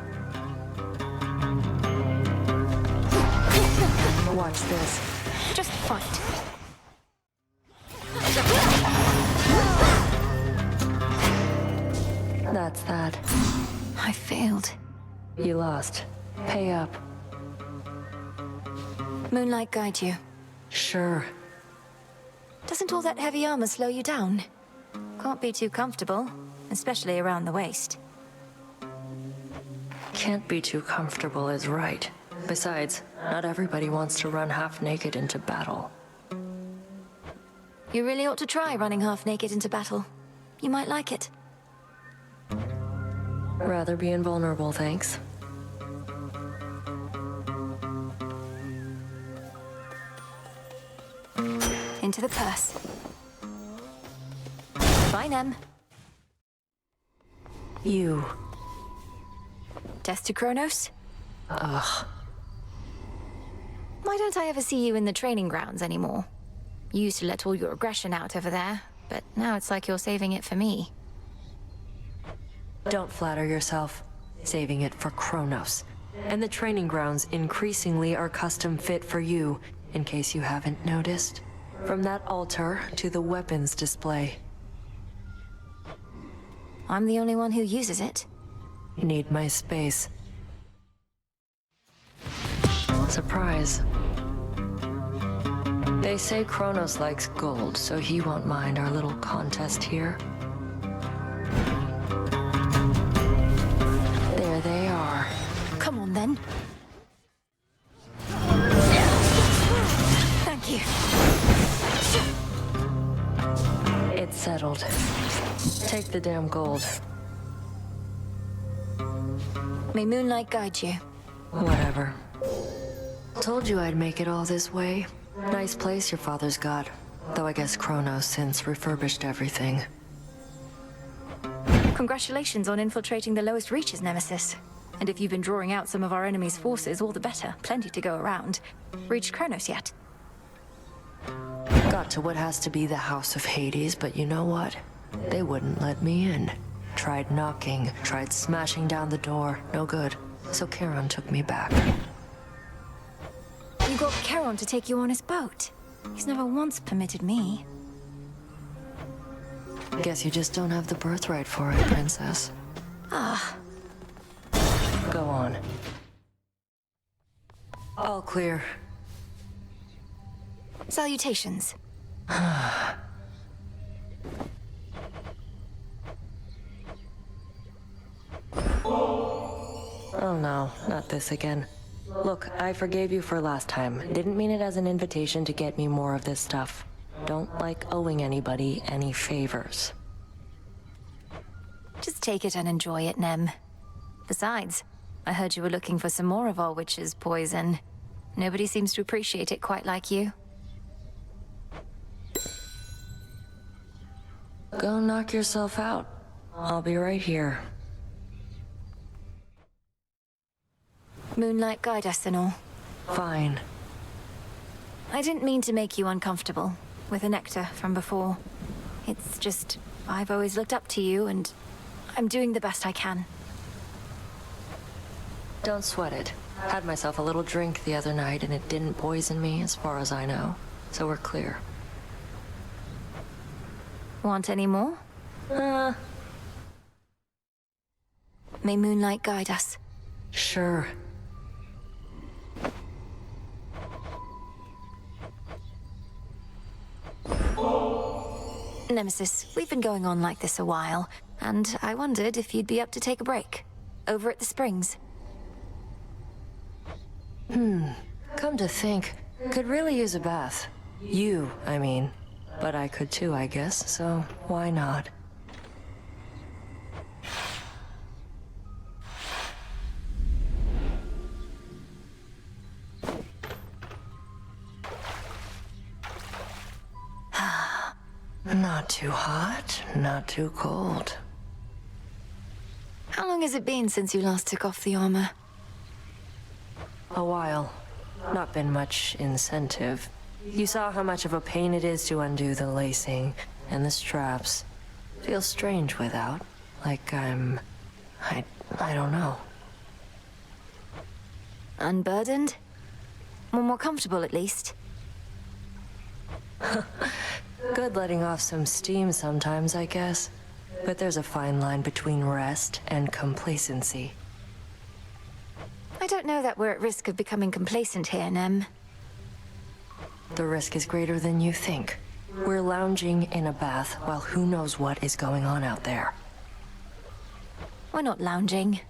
Watch this. Just fight. That's that. I failed. You lost. Pay up. Moonlight guide you. Sure. Doesn't all that heavy armor slow you down? Can't be too comfortable, especially around the waist. Can't be too comfortable is right. Besides, not everybody wants to run half naked into battle. You really ought to try running half naked into battle. You might like it. Rather be invulnerable, thanks. Into the purse. Bye, Nem. You. Death to Kronos? Ugh. Why don't I ever see you in the training grounds anymore? You used to let all your aggression out over there, but now it's like you're saving it for me. Don't flatter yourself. Saving it for Kronos. And the training grounds increasingly are custom fit for you, in case you haven't noticed. From that altar to the weapons display. I'm the only one who uses it. Need my space. Surprise. They say Kronos likes gold, so he won't mind our little contest here. Take the damn gold. May moonlight guide you. Whatever. Told you I'd make it all this way. Nice place your father's got. Though I guess Kronos since refurbished everything. Congratulations on infiltrating the lowest reaches, Nemesis. And if you've been drawing out some of our enemy's forces, all the better. Plenty to go around. Reached Kronos yet? Got to what has to be the House of Hades, but you know what? They wouldn't let me in. Tried knocking, tried smashing down the door. No good. So Charon took me back. You got Charon to take you on his boat. He's never once permitted me. Guess you just don't have the birthright for it, Princess. Ah. Go on. All clear. Salutations. Oh no, not this again. Look, I forgave you for last time. Didn't mean it as an invitation to get me more of this stuff. Don't like owing anybody any favors. Just take it and enjoy it, Nem. Besides, I heard you were looking for some more of our witch's poison. Nobody seems to appreciate it quite like you. Go knock yourself out. I'll be right here. Moonlight guide us and all. Fine. I didn't mean to make you uncomfortable with the nectar from before. It's just, I've always looked up to you and I'm doing the best I can. Don't sweat it. Had myself a little drink the other night and it didn't poison me as far as I know. So we're clear. Want any more? May moonlight guide us. Sure. Nemesis, we've been going on like this a while, and I wondered if you'd be up to take a break. Over at the Springs. Come to think, could really use a bath. You, I mean. But I could too, I guess, so why not? Not too hot, not too cold. How long has it been since you last took off the armor? A while. Not been much incentive. You saw how much of a pain it is to undo the lacing and the straps. Feels strange without. Like I don't know. Unburdened? Or more comfortable, at least? Good letting off some steam sometimes, I guess. But there's a fine line between rest and complacency. I don't know that we're at risk of becoming complacent here, Nem. The risk is greater than you think. We're lounging in a bath while who knows what is going on out there. We're not lounging.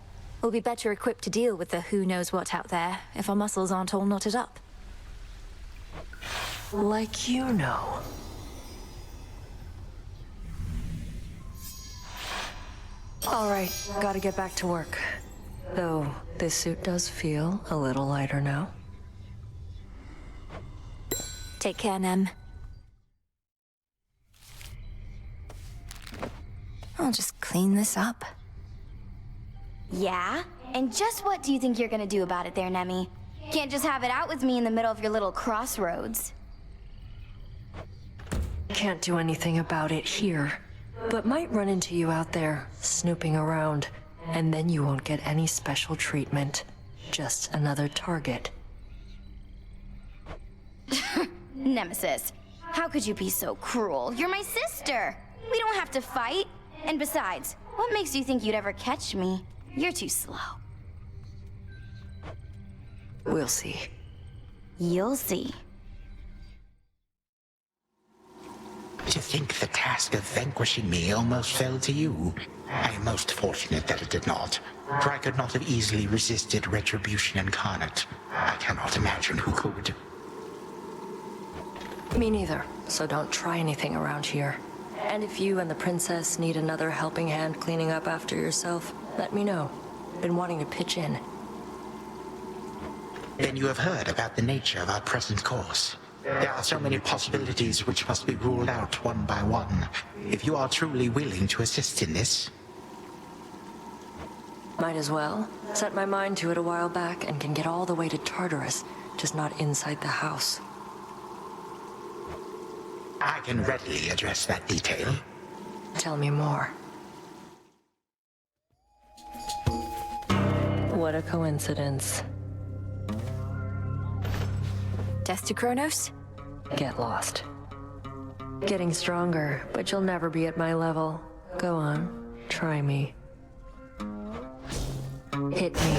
We'll be better equipped to deal with the who knows what out there if our muscles aren't all knotted up. Like you know. All right, gotta get back to work. Though, this suit does feel a little lighter now. Take care, Nem. I'll just clean this up. Yeah? And just what do you think you're gonna do about it there, Nemi? Can't just have it out with me in the middle of your little crossroads. Can't do anything about it here, but might run into you out there, snooping around, and then you won't get any special treatment. Just another target. Nemesis, how could you be so cruel? You're my sister! We don't have to fight. And besides, what makes you think you'd ever catch me? You're too slow. We'll see. You'll see. To think the task of vanquishing me almost fell to you. I am most fortunate that it did not, for I could not have easily resisted retribution incarnate. I cannot imagine who could. Me neither, so don't try anything around here. And if you and the princess need another helping hand cleaning up after yourself, let me know. Been wanting to pitch in. Then you have heard about the nature of our present course. There are so many possibilities which must be ruled out one by one. If you are truly willing to assist in this... Might as well. Set my mind to it a while back and can get all the way to Tartarus, just not inside the house. I can readily address that detail. Tell me more. What a coincidence. Death to Kronos? Get lost. Getting stronger, but you'll never be at my level. Go on, try me. Hit me.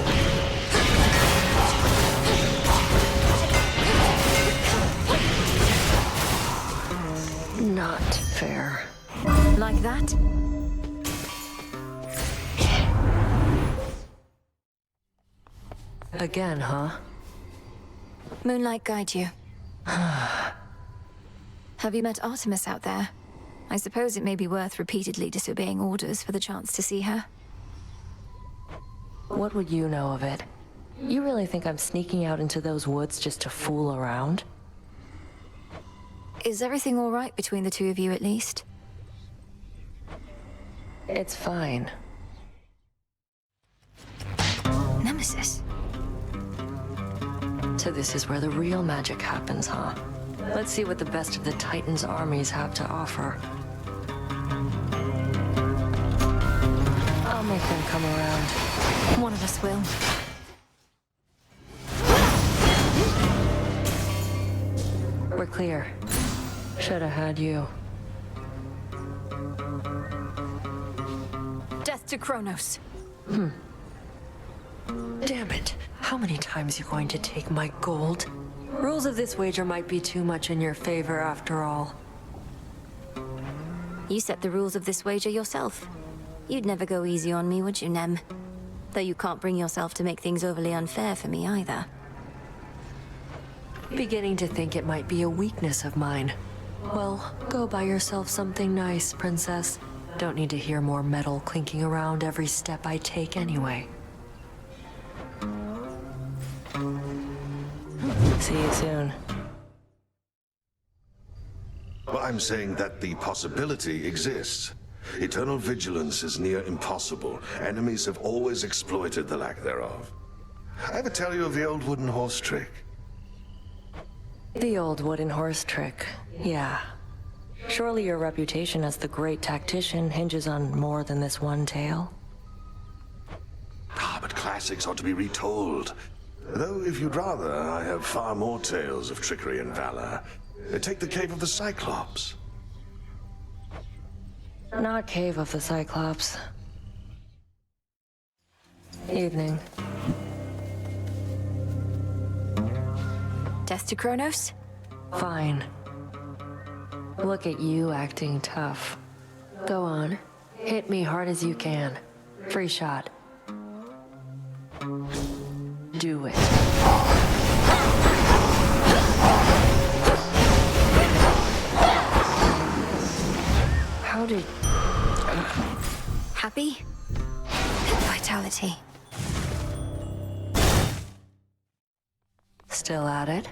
Not fair. Like that? Again, huh? Moonlight guide you. Have you met Artemis out there? I suppose it may be worth repeatedly disobeying orders for the chance to see her. What would you know of it? You really think I'm sneaking out into those woods just to fool around? Is everything all right between the two of you, at least? It's fine. Nemesis? So this is where the real magic happens, huh? Let's see what the best of the Titans' armies have to offer. I'll make them come around. One of us will. We're clear. Should have had you. Death to Kronos. Damn it. How many times you going to take my gold? Rules of this wager might be too much in your favor after all. You set the rules of this wager yourself. You'd never go easy on me, would you, Nem? Though you can't bring yourself to make things overly unfair for me either. Beginning to think it might be a weakness of mine. Well, go buy yourself something nice, princess. Don't need to hear more metal clinking around every step I take anyway. See you soon. Well, I'm saying that the possibility exists. Eternal vigilance is near impossible. Enemies have always exploited the lack thereof. I ever tell you of the old wooden horse trick? The old wooden horse trick, yeah. Surely your reputation as the great tactician hinges on more than this one tale? Ah, but classics ought to be retold. Though, if you'd rather, I have far more tales of trickery and valor. Take the Cave of the Cyclops. Not Cave of the Cyclops. Evening. Death to Kronos? Fine. Look at you acting tough. Go on. Hit me hard as you can. Free shot. Do it. How did... Happy? Vitality. Still at it?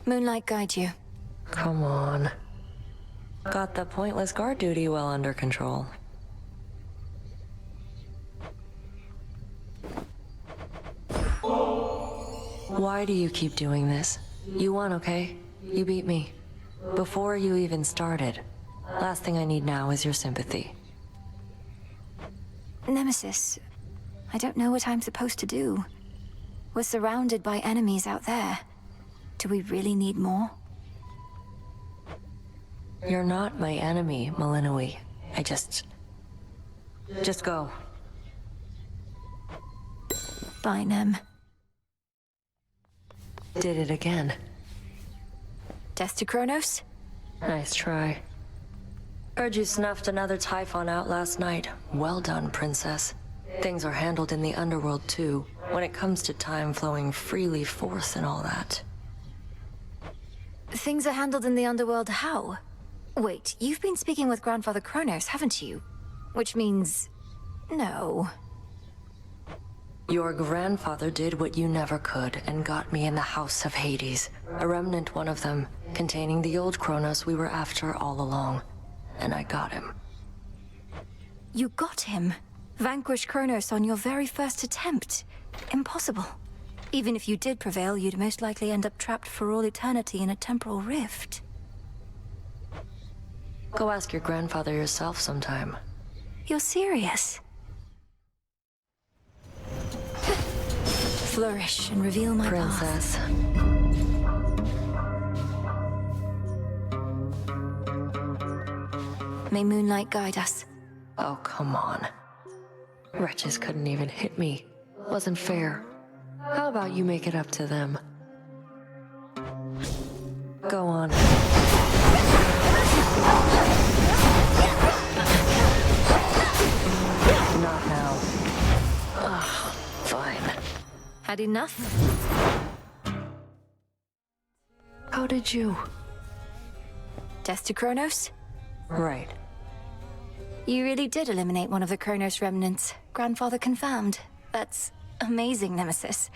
Moonlight guide you. Come on. Got the pointless guard duty well under control. Why do you keep doing this? You won, okay? You beat me. Before you even started. Last thing I need now is your sympathy. Nemesis, I don't know what I'm supposed to do. We're surrounded by enemies out there. Do we really need more? You're not my enemy, Malinois. I just go. Bye, Nem. Did it again. Death to Kronos? Nice try. Heard you snuffed another Typhon out last night. Well done, princess. Things are handled in the underworld too, when it comes to time flowing freely forth and all that. Things are handled in the underworld how? Wait, you've been speaking with Grandfather Kronos, haven't you? Which means... no. Your grandfather did what you never could and got me in the House of Hades. A remnant one of them, containing the old Kronos we were after all along. And I got him. You got him? Vanquish Kronos on your very first attempt? Impossible. Even if you did prevail, you'd most likely end up trapped for all eternity in a temporal rift. Go ask your grandfather yourself sometime. You're serious? Flourish and reveal my Princess. path. May moonlight guide us. Oh, come on. Wretches couldn't even hit me. Wasn't fair. How about you make it up to them? Go on. Not now. Ugh, fine. Had enough? How did you? Test to Kronos? Right. You really did eliminate one of the Kronos remnants. Grandfather confirmed. That's amazing, Nemesis.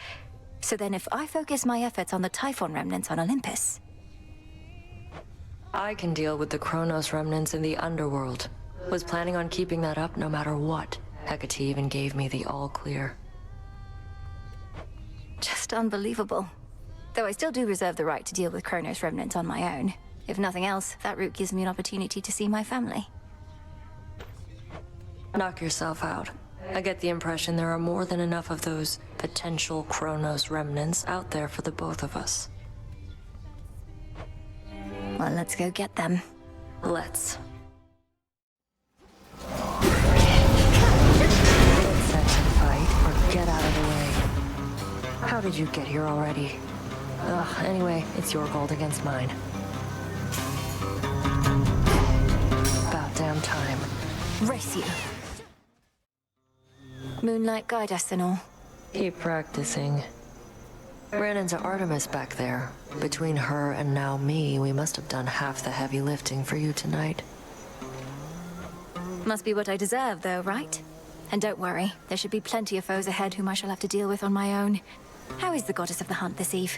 So then if I focus my efforts on the Typhon remnants on Olympus... I can deal with the Kronos remnants in the underworld. Was planning on keeping that up no matter what. Hecate even gave me the all clear. Just unbelievable. Though I still do reserve the right to deal with Kronos remnants on my own. If nothing else, that route gives me an opportunity to see my family. Knock yourself out. I get the impression there are more than enough of those potential Kronos remnants out there for the both of us. Well, let's go get them. Let's. Get set to fight or get out of the way. How did you get here already? Ugh, anyway, it's your gold against mine. About damn time. Race you. Moonlight guide us and all. Keep practicing. Ran into Artemis back there. Between her and now me, we must have done half the heavy lifting for you tonight. Must be what I deserve, though, right? And don't worry, there should be plenty of foes ahead whom I shall have to deal with on my own. How is the goddess of the hunt this eve?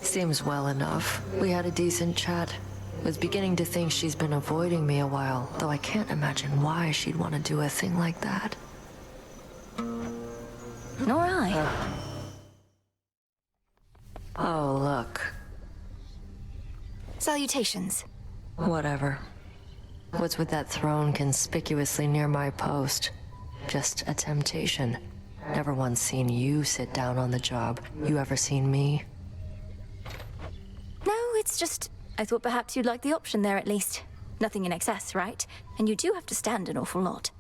Seems well enough. We had a decent chat. Was beginning to think she's been avoiding me a while, though I can't imagine why she'd want to do a thing like that. Nor I. Oh, look. Salutations. Whatever. What's with that throne conspicuously near my post? Just a temptation. Never once seen you sit down on the job. You ever seen me? No, it's just... I thought perhaps you'd like the option there at least. Nothing in excess, right? And you do have to stand an awful lot.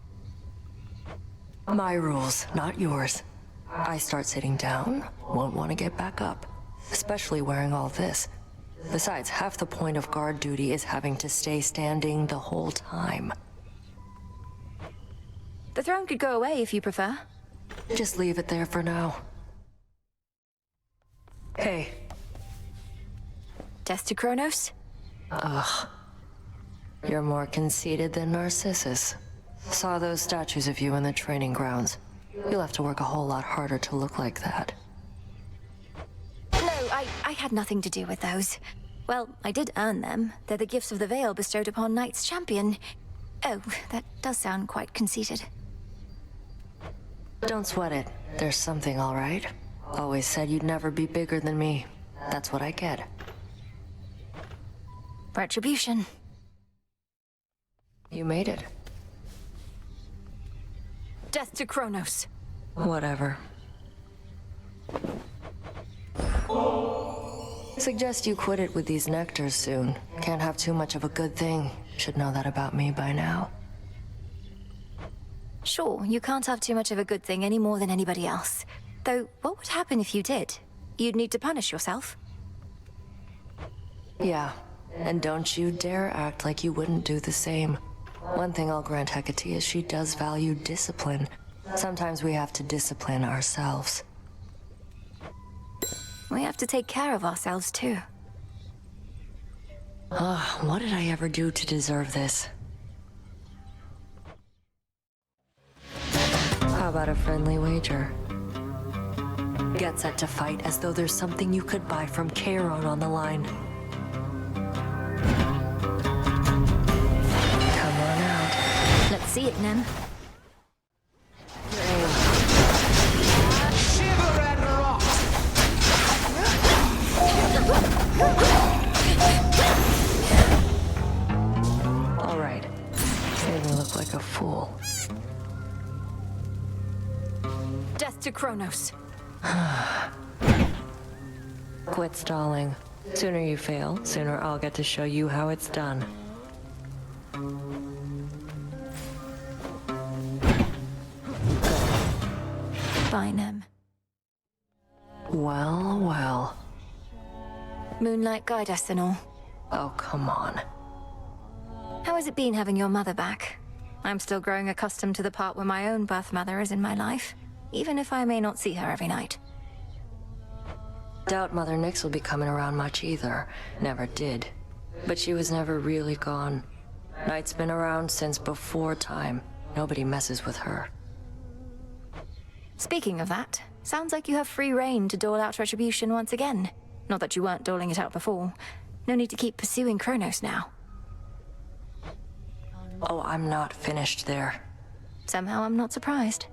My rules, not yours. I start sitting down, won't want to get back up. Especially wearing all this. Besides, half the point of guard duty is having to stay standing the whole time. The throne could go away if you prefer. Just leave it there for now. Hey. Test to Kronos? Ugh. You're more conceited than Narcissus. Saw those statues of you in the training grounds. You'll have to work a whole lot harder to look like that. No, I had nothing to do with those. Well, I did earn them. They're the gifts of the Veil bestowed upon Knight's champion. Oh, that does sound quite conceited. Don't sweat it. There's something, all right. Always said you'd never be bigger than me. That's what I get. Retribution. You made it. Death to Kronos. Whatever. Suggest you quit it with these nectars soon. Can't have too much of a good thing. Should know that about me by now. Sure, you can't have too much of a good thing any more than anybody else. Though, what would happen if you did? You'd need to punish yourself. Yeah, and don't you dare act like you wouldn't do the same. One thing I'll grant Hecate is she does value discipline. Sometimes we have to discipline ourselves. We have to take care of ourselves, too. What did I ever do to deserve this? How about a friendly wager? Get set to fight as though there's something you could buy from Charon on the line. Come on out. Let's see it, Nem. All right. Made me look like a fool. Death to Kronos. Quit stalling. Sooner you fail, sooner I'll get to show you how it's done. Bye, Nem. Well, well. Moonlight guide us and all. Oh, come on. How has it been having your mother back? I'm still growing accustomed to the part where my own birth mother is in my life, even if I may not see her every night. Doubt Mother Nyx will be coming around much either. Never did. But she was never really gone. Night's been around since before time. Nobody messes with her. Speaking of that, sounds like you have free reign to dole out retribution once again. Not that you weren't doling it out before. No need to keep pursuing Kronos now. Oh, I'm not finished there. Somehow I'm not surprised.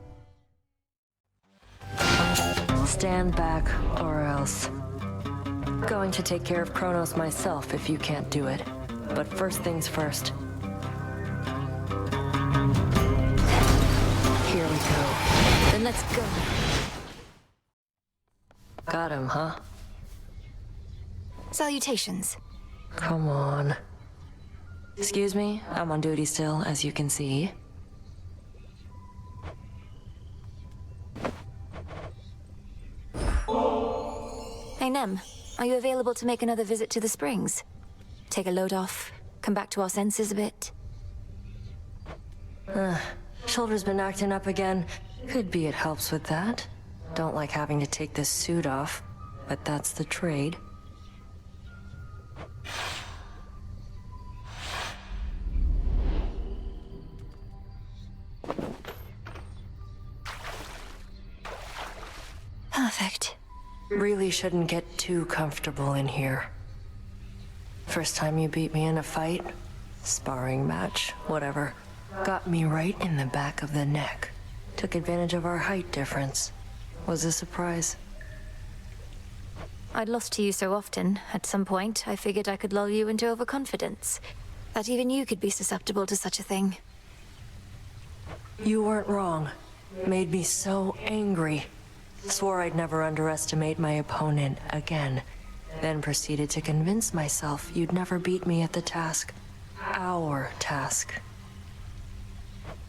Stand back, or else. Going to take care of Kronos myself if you can't do it. But first things first. Here we go. Then let's go. Got him, huh? Salutations. Come on. Excuse me, I'm on duty still, as you can see. Hey, Nem. Are you available to make another visit to the springs? Take a load off, come back to our senses a bit. Shoulder's been acting up again. Could be it helps with that. Don't like having to take this suit off, but that's the trade. Perfect. Really shouldn't get too comfortable in here. First time you beat me in a fight, sparring match, whatever, got me right in the back of the neck. Took advantage of our height difference. Was a surprise. I'd lost to you so often, at some point, I figured I could lull you into overconfidence. That even you could be susceptible to such a thing. You weren't wrong. Made me so angry. Swore I'd never underestimate my opponent again. Then proceeded to convince myself you'd never beat me at the task. Our task.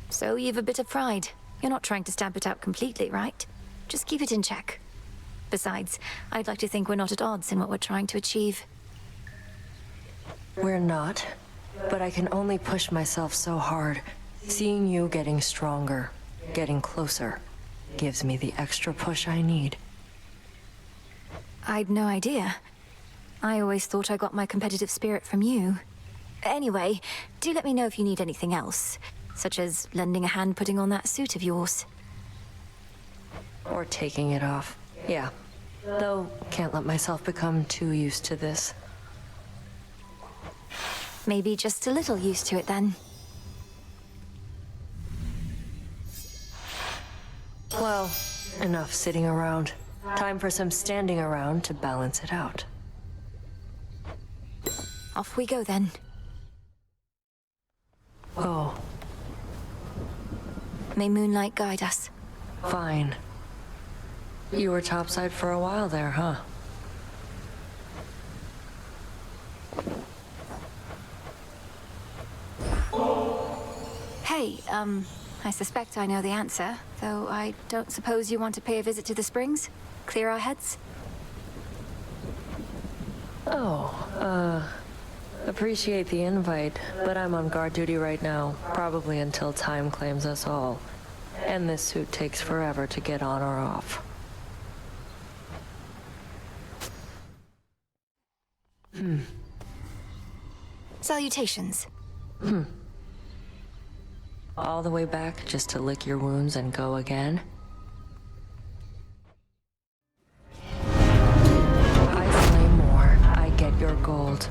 So you've a bit of pride. You're not trying to stamp it out completely, right? Just keep it in check. Besides, I'd like to think we're not at odds in what we're trying to achieve. We're not, but I can only push myself so hard. Seeing you getting stronger, getting closer, gives me the extra push I need. I'd no idea. I always thought I got my competitive spirit from you. Anyway, do let me know if you need anything else, such as lending a hand putting on that suit of yours. Or taking it off. Yeah. Though, can't let myself become too used to this. Maybe just a little used to it then. Well, enough sitting around. Time for some standing around to balance it out. Off we go then. Oh, May moonlight guide us. fine. You were topside for a while there, huh? Hey, I suspect I know the answer, though I don't suppose you want to pay a visit to the springs? Clear our heads? Appreciate the invite, but I'm on guard duty right now, probably until time claims us all. And this suit takes forever to get on or off. Salutations. All the way back just to lick your wounds and go again? I slay more, I get your gold.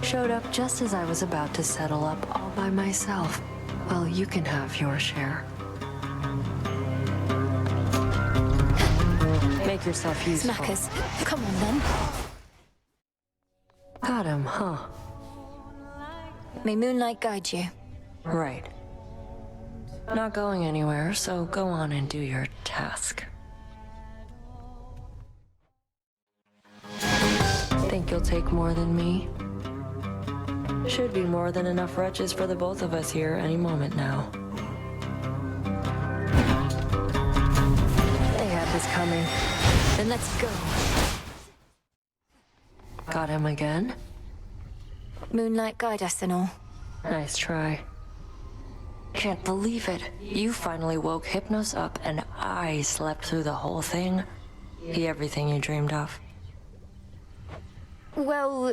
Showed up just as I was about to settle up all by myself. Well, you can have your share. Make yourself useful. Smackers. Come on then. Got him, huh? May moonlight guide you. Right. Not going anywhere, so go on and do your task. Think you'll take more than me? Should be more than enough wretches for the both of us here any moment now. They had this coming. Then let's go. Got him again? Moonlight guide us and all. Nice try. Can't believe it. You finally woke Hypnos up and I slept through the whole thing. He everything you dreamed of. Well,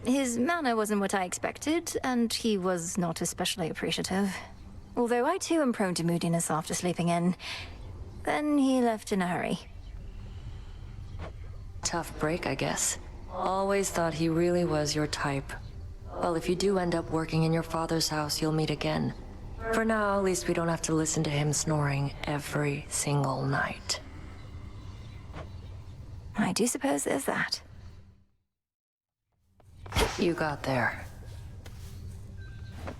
his manner wasn't what I expected, and he was not especially appreciative. Although I too am prone to moodiness after sleeping in. Then he left in a hurry. Tough break, I guess. Always thought he really was your type. Well, if you do end up working in your father's house, you'll meet again. For now, at least we don't have to listen to him snoring every single night. I do suppose there's that. You got there.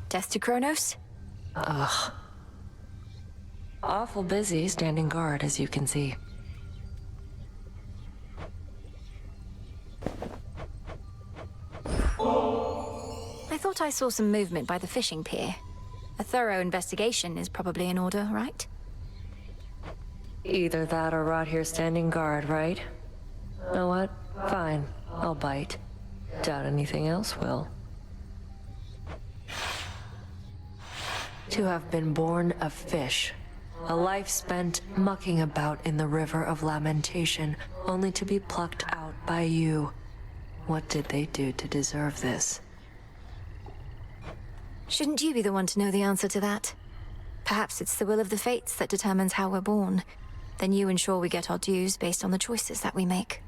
Death to Kronos? Ugh. Awful busy standing guard, as you can see. I thought I saw some movement by the fishing pier. A thorough investigation is probably in order, right? Either that or rot here standing guard, right? Know what? Fine. I'll bite. Doubt anything else will. To have been born a fish. A life spent mucking about in the river of lamentation, only to be plucked out by you. What did they do to deserve this? Shouldn't you be the one to know the answer to that? Perhaps it's the will of the fates that determines how we're born. Then you ensure we get our dues based on the choices that we make.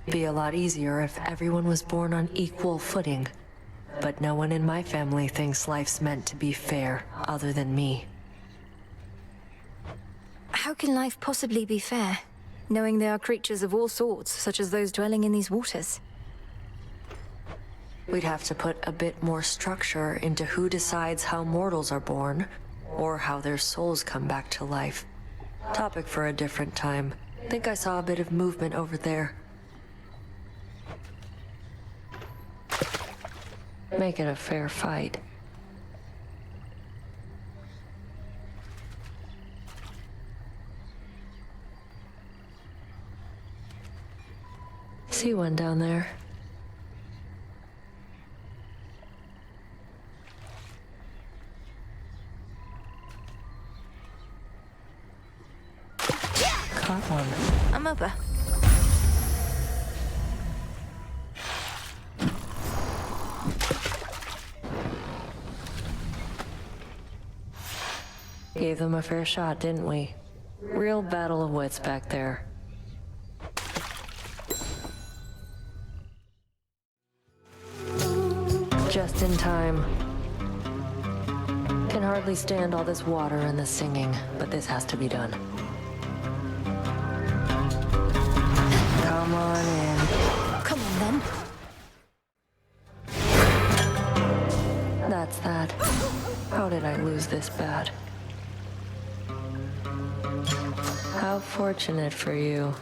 Be a lot easier if everyone was born on equal footing. But no one in my family thinks life's meant to be fair, other than me. How can life possibly be fair, knowing there are creatures of all sorts, such as those dwelling in these waters? We'd have to put a bit more structure into who decides how mortals are born, or how their souls come back to life. Topic for a different time. Think I saw a bit of movement over there. Make it a fair fight. See one down there. Caught one. I'm over. Gave them a fair shot, didn't we? Real battle of wits back there. Just in time. Can hardly stand all this water and the singing, but this has to be done. Come on in. Come on then. That's that. How did I lose this bad? How fortunate for you.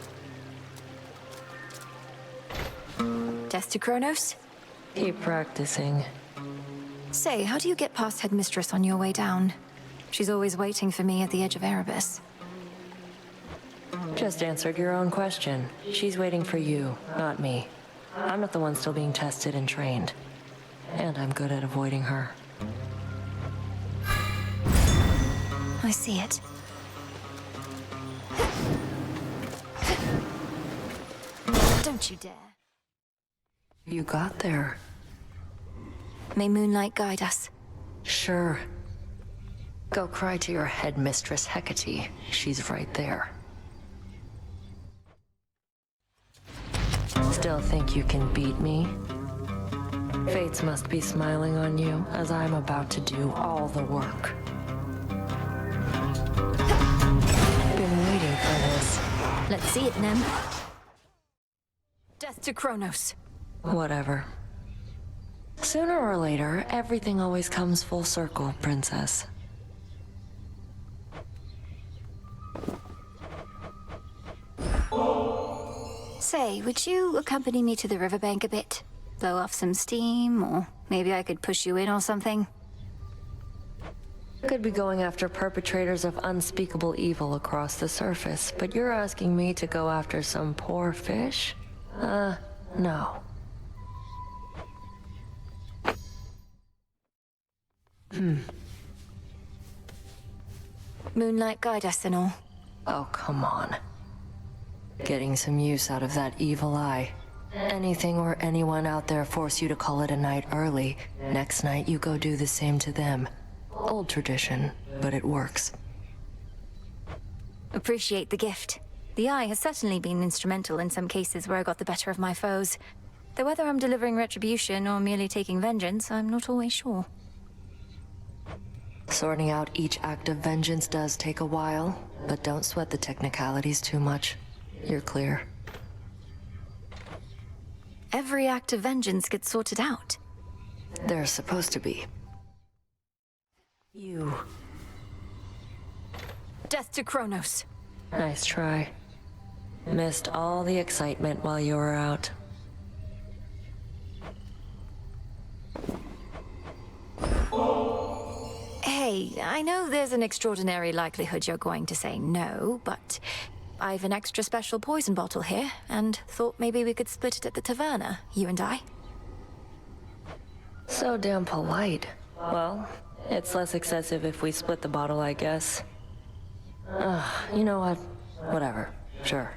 Death to Kronos? Keep practicing. Say, how do you get past Headmistress on your way down? She's always waiting for me at the edge of Erebus. Just answered your own question. She's waiting for you, not me. I'm not the one still being tested and trained. And I'm good at avoiding her. I see it. Don't you dare. You got there. May moonlight guide us. Sure. Go cry to your headmistress Hecate. She's right there. Still think you can beat me? Fates must be smiling on you, as I'm about to do all the work. Been waiting for this. Let's see it, Nem. Death to Kronos. Whatever. Sooner or later, everything always comes full circle, Princess. Say, would you accompany me to the riverbank a bit? Blow off some steam, or maybe I could push you in or something? Could be going after perpetrators of unspeakable evil across the surface, but you're asking me to go after some poor fish? No. Moonlight guide us and all. Oh, come on. Getting some use out of that evil eye. Anything or anyone out there force you to call it a night early, next night you go do the same to them. Old tradition, but it works. Appreciate the gift. The eye has certainly been instrumental in some cases where I got the better of my foes. Though whether I'm delivering retribution or merely taking vengeance, I'm not always sure. Sorting out each act of vengeance does take a while, but don't sweat the technicalities too much. You're clear. Every act of vengeance gets sorted out. They're supposed to be. You. Death to Kronos. Nice try. Missed all the excitement while you were out. Hey, I know there's an extraordinary likelihood you're going to say no, but I've an extra special poison bottle here, and thought maybe we could split it at the taverna, you and I. So damn polite. Well, it's less excessive if we split the bottle, I guess. You know what? Whatever. Sure.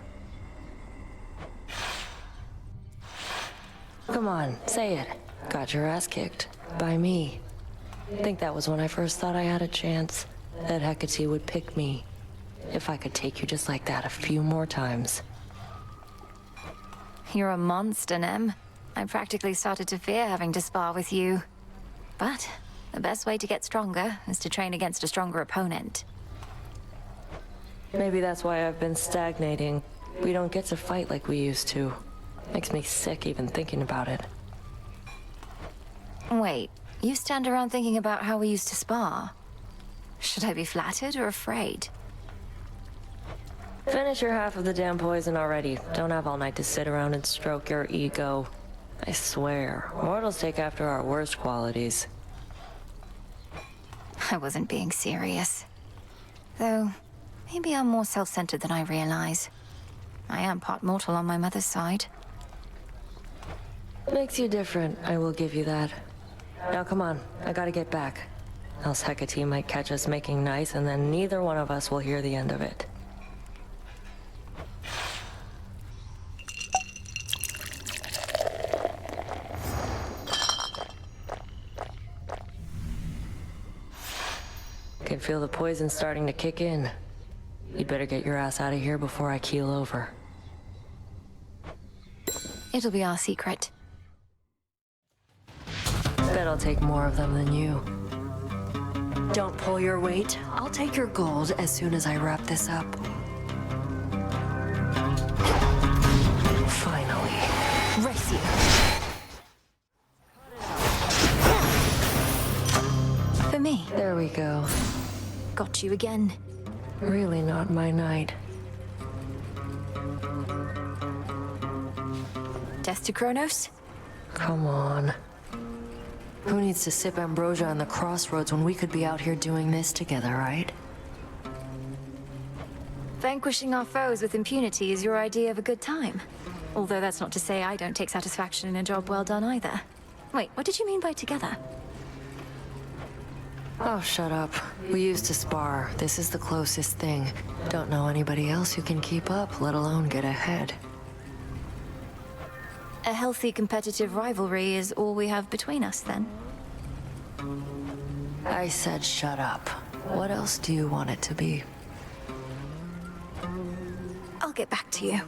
Come on, say it. Got your ass kicked. By me. Think that was when I first thought I had a chance. That Hecate would pick me. If I could take you just like that a few more times. You're a monster, Nem. I practically started to fear having to spar with you. But the best way to get stronger is to train against a stronger opponent. Maybe that's why I've been stagnating. We don't get to fight like we used to. Makes me sick even thinking about it. Wait, you stand around thinking about how we used to spar? Should I be flattered or afraid? Finish your half of the damn poison already. Don't have all night to sit around and stroke your ego. I swear, mortals take after our worst qualities. I wasn't being serious. Though, maybe I'm more self-centered than I realize. I am part mortal on my mother's side. Makes you different, I will give you that. Now come on, I gotta get back. Else Hecate might catch us making nice and then neither one of us will hear the end of it. Can feel the poison starting to kick in. You'd better get your ass out of here before I keel over. It'll be our secret. Bet I'll take more of them than you. Don't pull your weight. I'll take your gold as soon as I wrap this up. Finally. Race you. For me. There we go. Got you again. Really not my night. Death to Kronos? Come on. Who needs to sip ambrosia on the crossroads when we could be out here doing this together, right? Vanquishing our foes with impunity is your idea of a good time. Although that's not to say I don't take satisfaction in a job well done either. Wait, what did you mean by together? Oh, shut up. We used to spar. This is the closest thing. Don't know anybody else who can keep up, let alone get ahead. A healthy competitive rivalry is all we have between us, then? I said shut up. What else do you want it to be? I'll get back to you.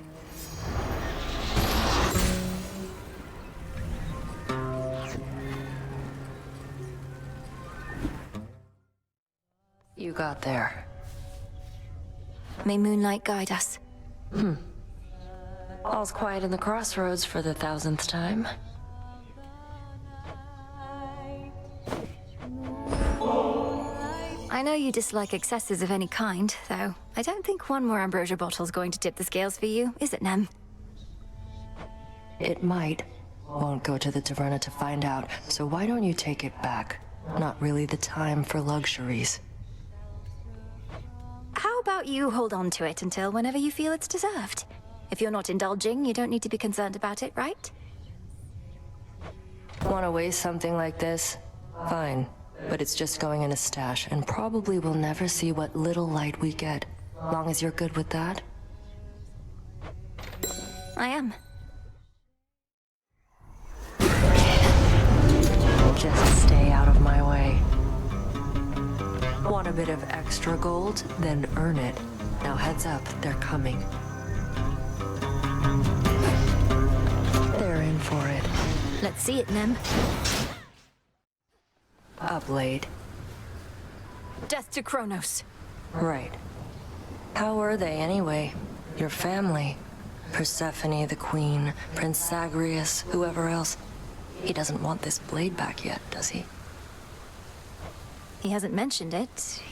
You got there. May moonlight guide us. All's quiet in the crossroads for the 1000th time. I know you dislike excesses of any kind, though. I don't think one more ambrosia bottle's going to tip the scales for you, is it, Nem? It might. Won't go to the taverna to find out, so why don't you take it back? Not really the time for luxuries. How about you hold on to it until whenever you feel it's deserved? If you're not indulging, you don't need to be concerned about it, right? Want to waste something like this? Fine. But it's just going in a stash, and probably we'll never see what little light we get. Long as you're good with that? I am. Just stay out of my way. Want a bit of extra gold? Then earn it. Now heads up, they're coming. They're in for it. Let's see it, Nem. A blade. Death to Kronos. Right. How were they anyway? Your family? Persephone, the queen, Prince Zagreus, whoever else. He doesn't want this blade back yet, does he? He hasn't mentioned it.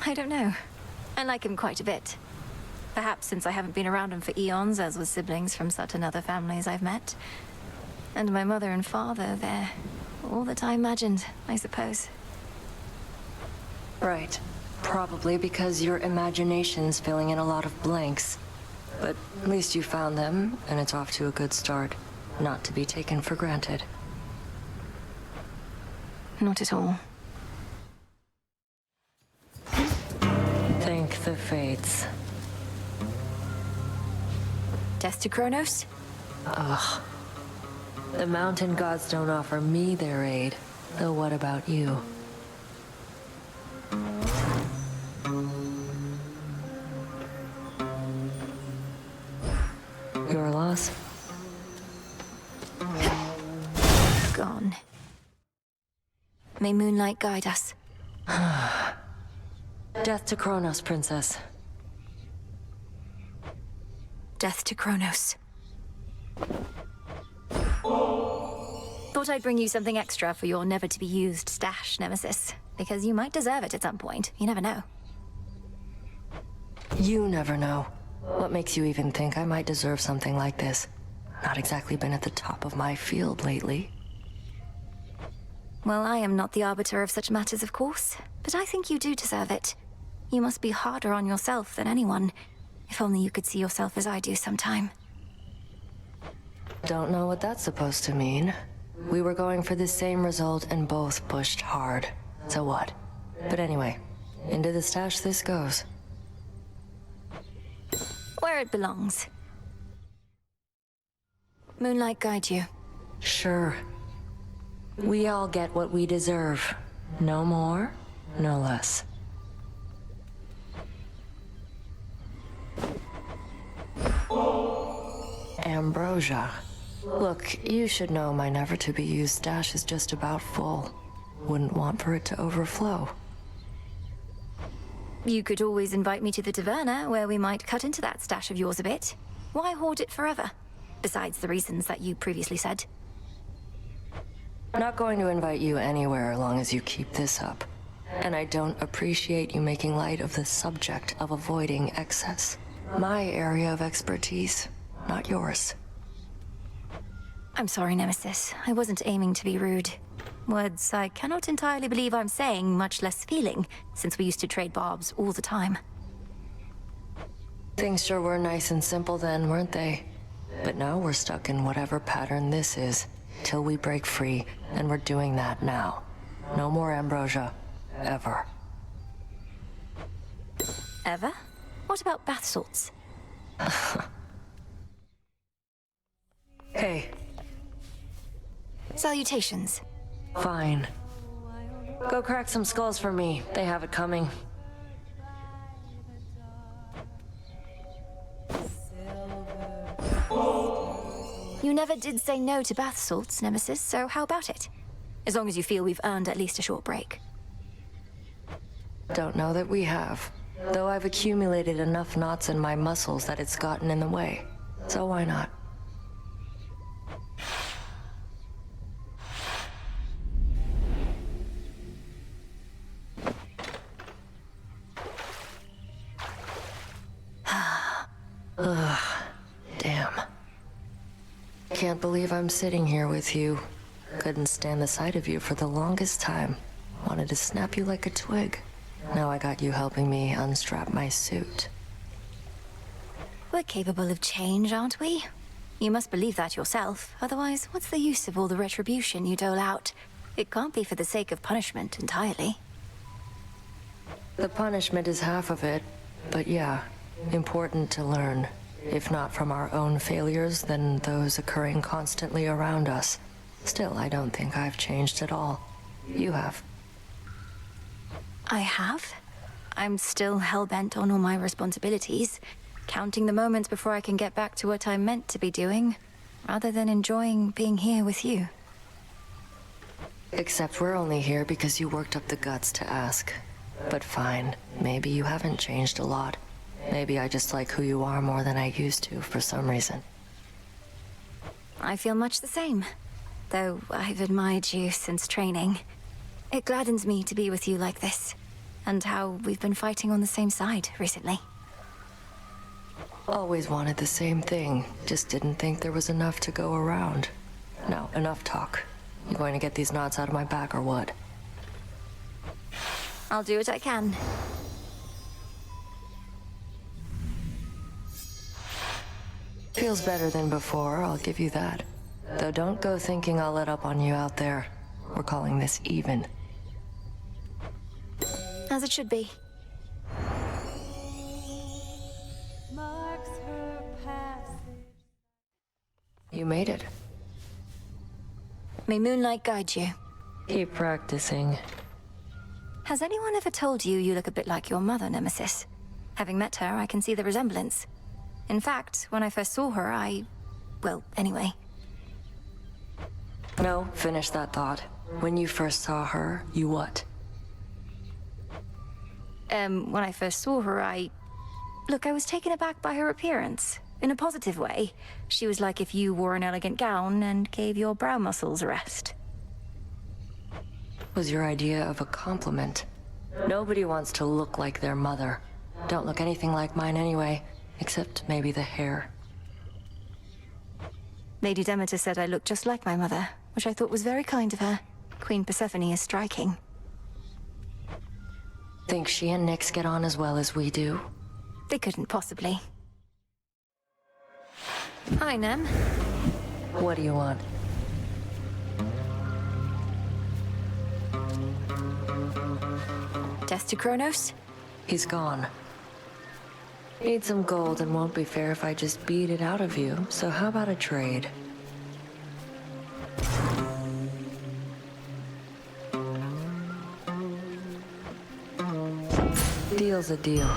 I don't know. I like him quite a bit. Perhaps since I haven't been around him for eons, as with siblings from certain other families I've met. And my mother and father, they're all that I imagined, I suppose. Right. Probably because your imagination's filling in a lot of blanks. But at least you found them, and it's off to a good start. Not to be taken for granted. Not at all. Thank the fates. Death to Kronos? Ugh. The mountain gods don't offer me their aid. Though what about you? Your loss? Gone. May moonlight guide us. Death to Kronos, princess. Death to Kronos. Thought I'd bring you something extra for your never-to-be-used stash, Nemesis. Because you might deserve it at some point. You never know. You never know. What makes you even think I might deserve something like this? Not exactly been at the top of my field lately. Well, I am not the arbiter of such matters, of course. But I think you do deserve it. You must be harder on yourself than anyone. If only you could see yourself as I do sometime. Don't know what that's supposed to mean. We were going for the same result and both pushed hard. So what? But anyway, into the stash this goes. Where it belongs. Moonlight guide you. Sure. We all get what we deserve. No more, no less. Ambrosia. Look, you should know my never-to-be-used stash is just about full. Wouldn't want for it to overflow. You could always invite me to the taverna, where we might cut into that stash of yours a bit. Why hoard it forever? Besides the reasons that you previously said. Not going to invite you anywhere as long as you keep this up. And I don't appreciate you making light of the subject of avoiding excess. My area of expertise, not yours. I'm sorry, Nemesis. I wasn't aiming to be rude. Words I cannot entirely believe I'm saying, much less feeling, since we used to trade barbs all the time. Things sure were nice and simple then, weren't they? But now we're stuck in whatever pattern this is, till we break free, and we're doing that now. No more ambrosia. Ever. Ever? What about bath salts? Hey, Salutations. fine. Go crack some skulls for me. They have it coming. You never did say no to bath salts, Nemesis, so how about it? As long as you feel we've earned at least a short break. Don't know that we have. Though I've accumulated enough knots in my muscles that it's gotten in the way. So why not? Ugh. Damn. Can't believe I'm sitting here with you. Couldn't stand the sight of you for the longest time. Wanted to snap you like a twig. Now I got you helping me unstrap my suit. We're capable of change, aren't we? You must believe that yourself. Otherwise, what's the use of all the retribution you dole out? It can't be for the sake of punishment entirely. The punishment is half of it, but yeah, important to learn. If not from our own failures, then those occurring constantly around us. Still, I don't think I've changed at all. You have. I have? I'm still hell-bent on all my responsibilities, counting the moments before I can get back to what I'm meant to be doing, rather than enjoying being here with you. Except we're only here because you worked up the guts to ask. But fine, maybe you haven't changed a lot. Maybe I just like who you are more than I used to for some reason. I feel much the same, though I've admired you since training. It gladdens me to be with you like this, and how we've been fighting on the same side recently. Always wanted the same thing, just didn't think there was enough to go around. No, enough talk. You going to get these knots out of my back or what? I'll do what I can. Feels better than before, I'll give you that. Though don't go thinking I'll let up on you out there. We're calling this even. As it should be. You made it. May moonlight guide you. Keep practicing. Has anyone ever told you you look a bit like your mother, Nemesis? Having met her, I can see the resemblance. In fact, when I first saw her, well, anyway. No, finish that thought. When you first saw her, you what? When I first saw her, Look, I was taken aback by her appearance. In a positive way. She was like if you wore an elegant gown and gave your brow muscles a rest. Was your idea of a compliment. Nobody wants to look like their mother. Don't look anything like mine anyway, except maybe the hair. Lady Demeter said I looked just like my mother, which I thought was very kind of her. Queen Persephone is striking. Think she and Nyx get on as well as we do? They couldn't possibly. Hi, Nem. What do you want? Death to Kronos? He's gone. Need some gold and won't be fair if I just beat it out of you, so how about a trade? Deal's a deal.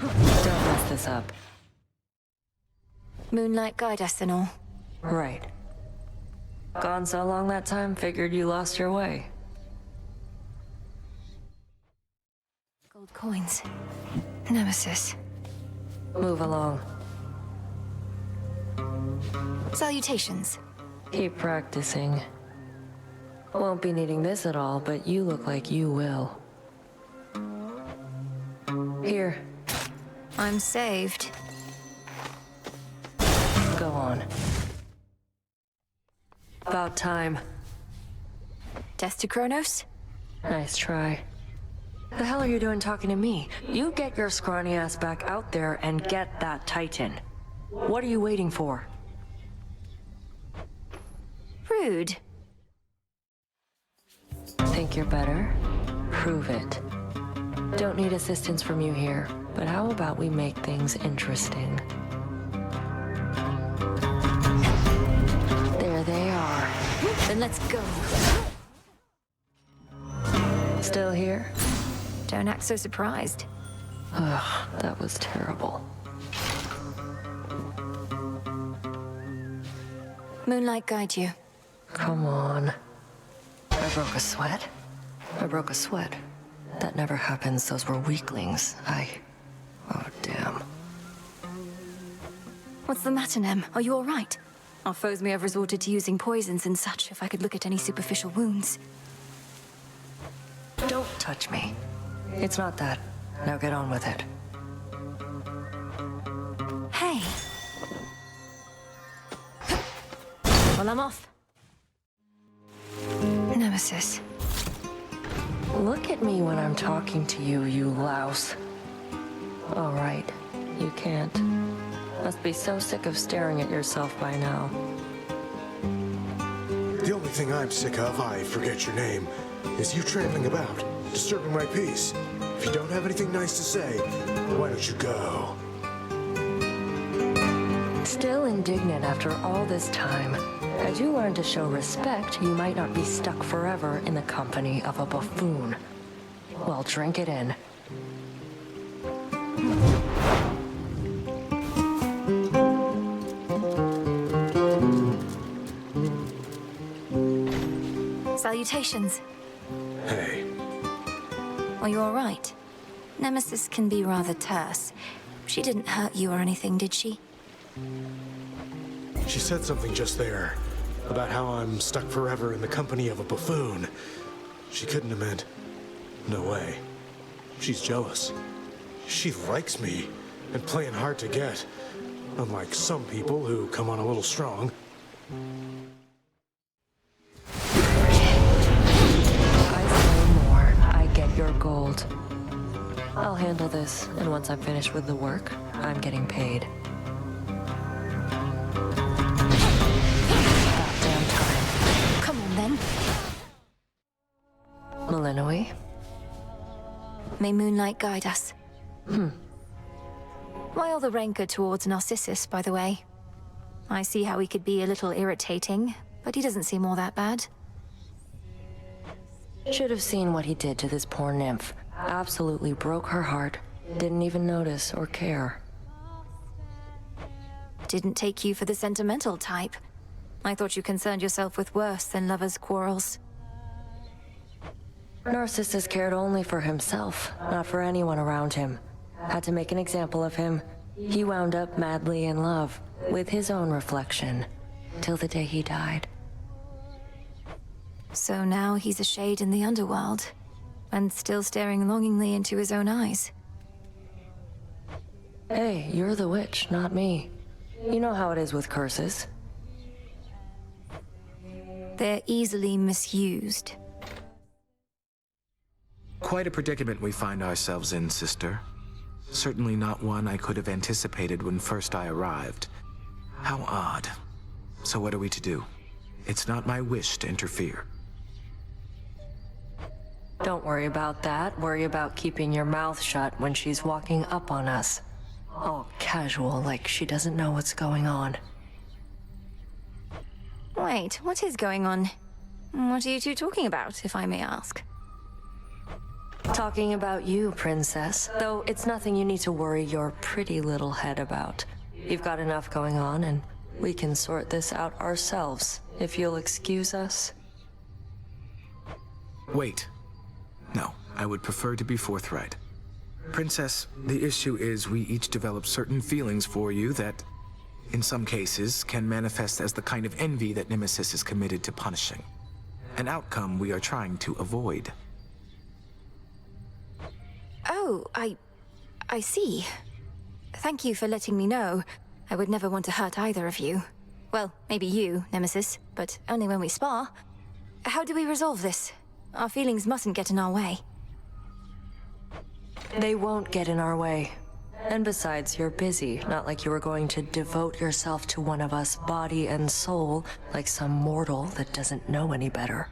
Don't mess this up. Moonlight guide us and all. Right. Gone so long that time, figured you lost your way. Gold coins. Nemesis. Move along. Salutations. Keep practicing. Won't be needing this at all, but you look like you will. Here. I'm saved. Go on. About time. Death to Kronos? Nice try. The hell are you doing talking to me? You get your scrawny ass back out there and get that Titan. What are you waiting for? Rude. Think you're better? Prove it. Don't need assistance from you here. But how about we make things interesting? There they are. Then let's go. Still here? Don't act so surprised. Ugh, that was terrible. Moonlight guide you. Come on. I broke a sweat? I broke a sweat. That never happens. Those were weaklings. Oh, damn. What's the matter, Nem? Are you all right? Our foes may have resorted to using poisons and such. If I could look at any superficial wounds. Don't touch me. It's not that. Now get on with it. Hey. Well, I'm off. Nemesis. Look at me when I'm talking to you, you louse. All right, you can't. Must be so sick of staring at yourself by now. The only thing I'm sick of, I forget your name, is you trampling about, disturbing my peace. If you don't have anything nice to say, why don't you go? Still indignant after all this time. As you learn to show respect, you might not be stuck forever in the company of a buffoon. Well, drink it in. Salutations. Hey. Are you all right? Nemesis can be rather terse. She didn't hurt you or anything, did she? She said something just there, about how I'm stuck forever in the company of a buffoon. She couldn't have meant... No way. She's jealous. She likes me, and playing hard to get. Unlike some people who come on a little strong. I say more, I get your gold. I'll handle this, and once I'm finished with the work, I'm getting paid. Goddamn time. Come on, then. Malinoi? May Moonlight guide us. Why all the rancor towards Narcissus, by the way? I see how he could be a little irritating, but he doesn't seem all that bad. Should have seen what he did to this poor nymph. Absolutely broke her heart. Didn't even notice or care. Didn't take you for the sentimental type. I thought you concerned yourself with worse than lovers' quarrels. Narcissus cared only for himself, not for anyone around him. Had to make an example of him. He wound up madly in love, with his own reflection, till the day he died. So now he's a shade in the underworld, and still staring longingly into his own eyes. Hey, you're the witch, not me. You know how it is with curses. They're easily misused. Quite a predicament we find ourselves in, sister. Certainly not one I could have anticipated when first I arrived. How odd. So what are we to do? It's not my wish to interfere. Don't worry about that. Worry about keeping your mouth shut when she's walking up on us. All casual, like she doesn't know what's going on. Wait, what is going on? What are you two talking about, if I may ask? Talking about you, princess. Though it's nothing you need to worry your pretty little head about. You've got enough going on, and we can sort this out ourselves, if you'll excuse us. Wait. No, I would prefer to be forthright. Princess, the issue is we each develop certain feelings for you that, in some cases, can manifest as the kind of envy that Nemesis is committed to punishing. An outcome we are trying to avoid. Oh, I see. Thank you for letting me know. I would never want to hurt either of you. Well, maybe you, Nemesis, but only when we spar. How do we resolve this? Our feelings mustn't get in our way. They won't get in our way. And besides, you're busy, not like you were going to devote yourself to one of us body and soul, like some mortal that doesn't know any better.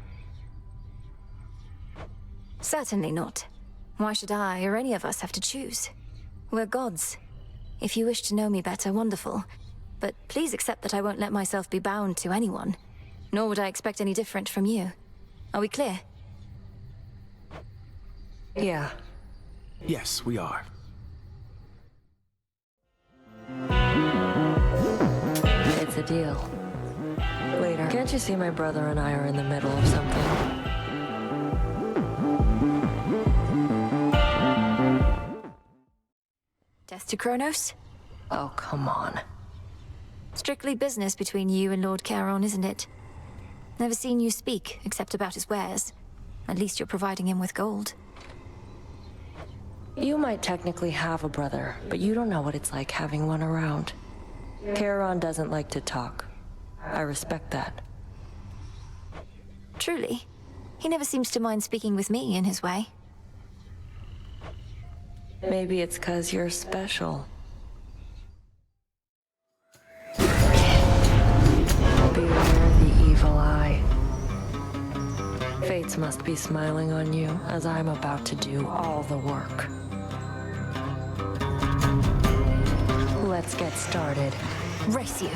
Certainly not. Why should I or any of us have to choose? We're gods. If you wish to know me better, wonderful. But please accept that I won't let myself be bound to anyone. Nor would I expect any different from you. Are we clear? Yeah. Yes, we are. It's a deal. Later. Can't you see my brother and I are in the middle of something? Desticronos? Oh, come on. Strictly business between you and Lord Charon, isn't it? Never seen you speak, except about his wares. At least you're providing him with gold. You might technically have a brother, but you don't know what it's like having one around. Charon doesn't like to talk. I respect that. Truly. He never seems to mind speaking with me in his way. Maybe it's 'cause you're special. Beware the evil eye. Fates must be smiling on you, as I'm about to do all the work. Let's get started. Race you.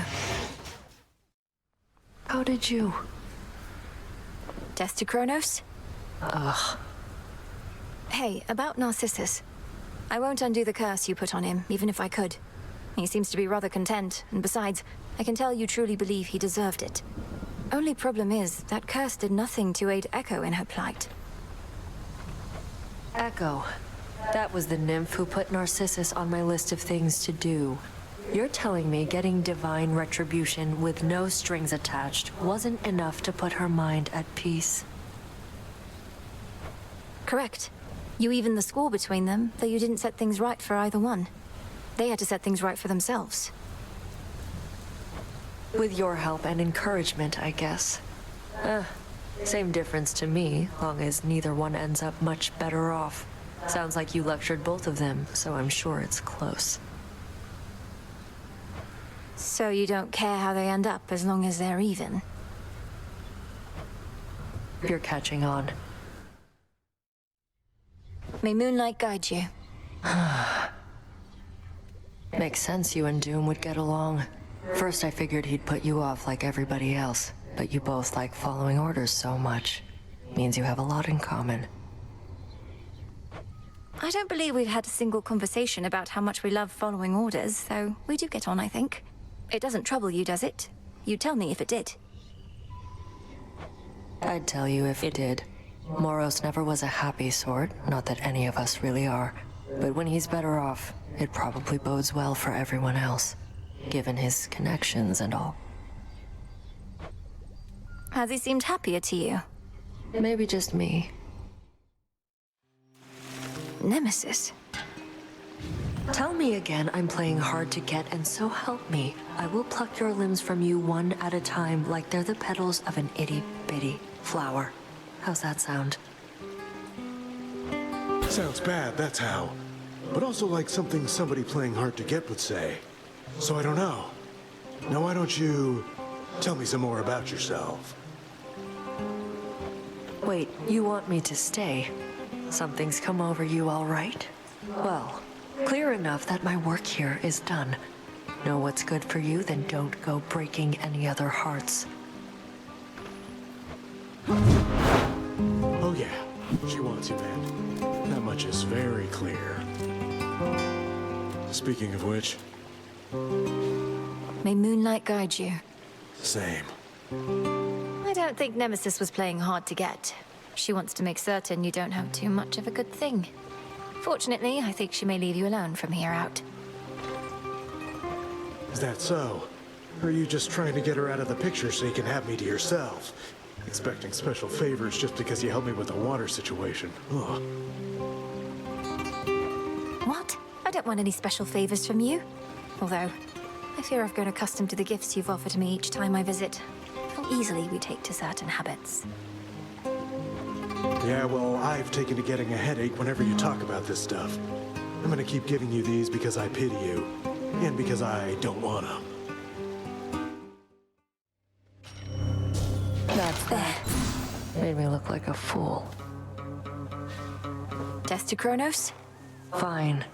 How did you? Desticronos? Ugh. Hey, about Narcissus. I won't undo the curse you put on him, even if I could. He seems to be rather content, and besides, I can tell you truly believe he deserved it. Only problem is, that curse did nothing to aid Echo in her plight. Echo. That was the nymph who put Narcissus on my list of things to do. You're telling me getting divine retribution with no strings attached wasn't enough to put her mind at peace? Correct. You evened the score between them, though you didn't set things right for either one. They had to set things right for themselves. With your help and encouragement, I guess. Same difference to me, long as neither one ends up much better off. Sounds like you lectured both of them, so I'm sure it's close. So you don't care how they end up, as long as they're even? You're catching on. May moonlight guide you. Makes sense you and Doom would get along. First I figured he'd put you off like everybody else, but you both like following orders so much. Means you have a lot in common. I don't believe we've had a single conversation about how much we love following orders, though we do get on, I think. It doesn't trouble you, does it? You'd tell me if it did. I'd tell you if it did. Moros never was a happy sort, not that any of us really are. But when he's better off, it probably bodes well for everyone else, given his connections and all. Has he seemed happier to you? Maybe just me. Nemesis. Tell me again I'm playing hard to get, and so help me. I will pluck your limbs from you one at a time like they're the petals of an itty-bitty flower. How's that sound? Sounds bad, that's how. But also like something somebody playing hard to get would say. So I don't know. Now why don't you tell me some more about yourself? Wait, you want me to stay? Something's come over you, all right? Well, clear enough that my work here is done. Know what's good for you, then don't go breaking any other hearts. Oh yeah, she wants you, man. That much is very clear. Speaking of which... May moonlight guide you. Same. I don't think Nemesis was playing hard to get. She wants to make certain you don't have too much of a good thing. Fortunately, I think she may leave you alone from here out. Is that so? Or are you just trying to get her out of the picture so you can have me to yourself? Expecting special favors just because you helped me with the water situation. Ugh. What? I don't want any special favors from you. Although, I fear I've grown accustomed to the gifts you've offered me each time I visit. How easily we take to certain habits. Yeah, well, I've taken to getting a headache whenever you talk about this stuff. I'm gonna keep giving you these because I pity you. And because I don't want them. That's that. Made me look like a fool. Desticronos? Fine.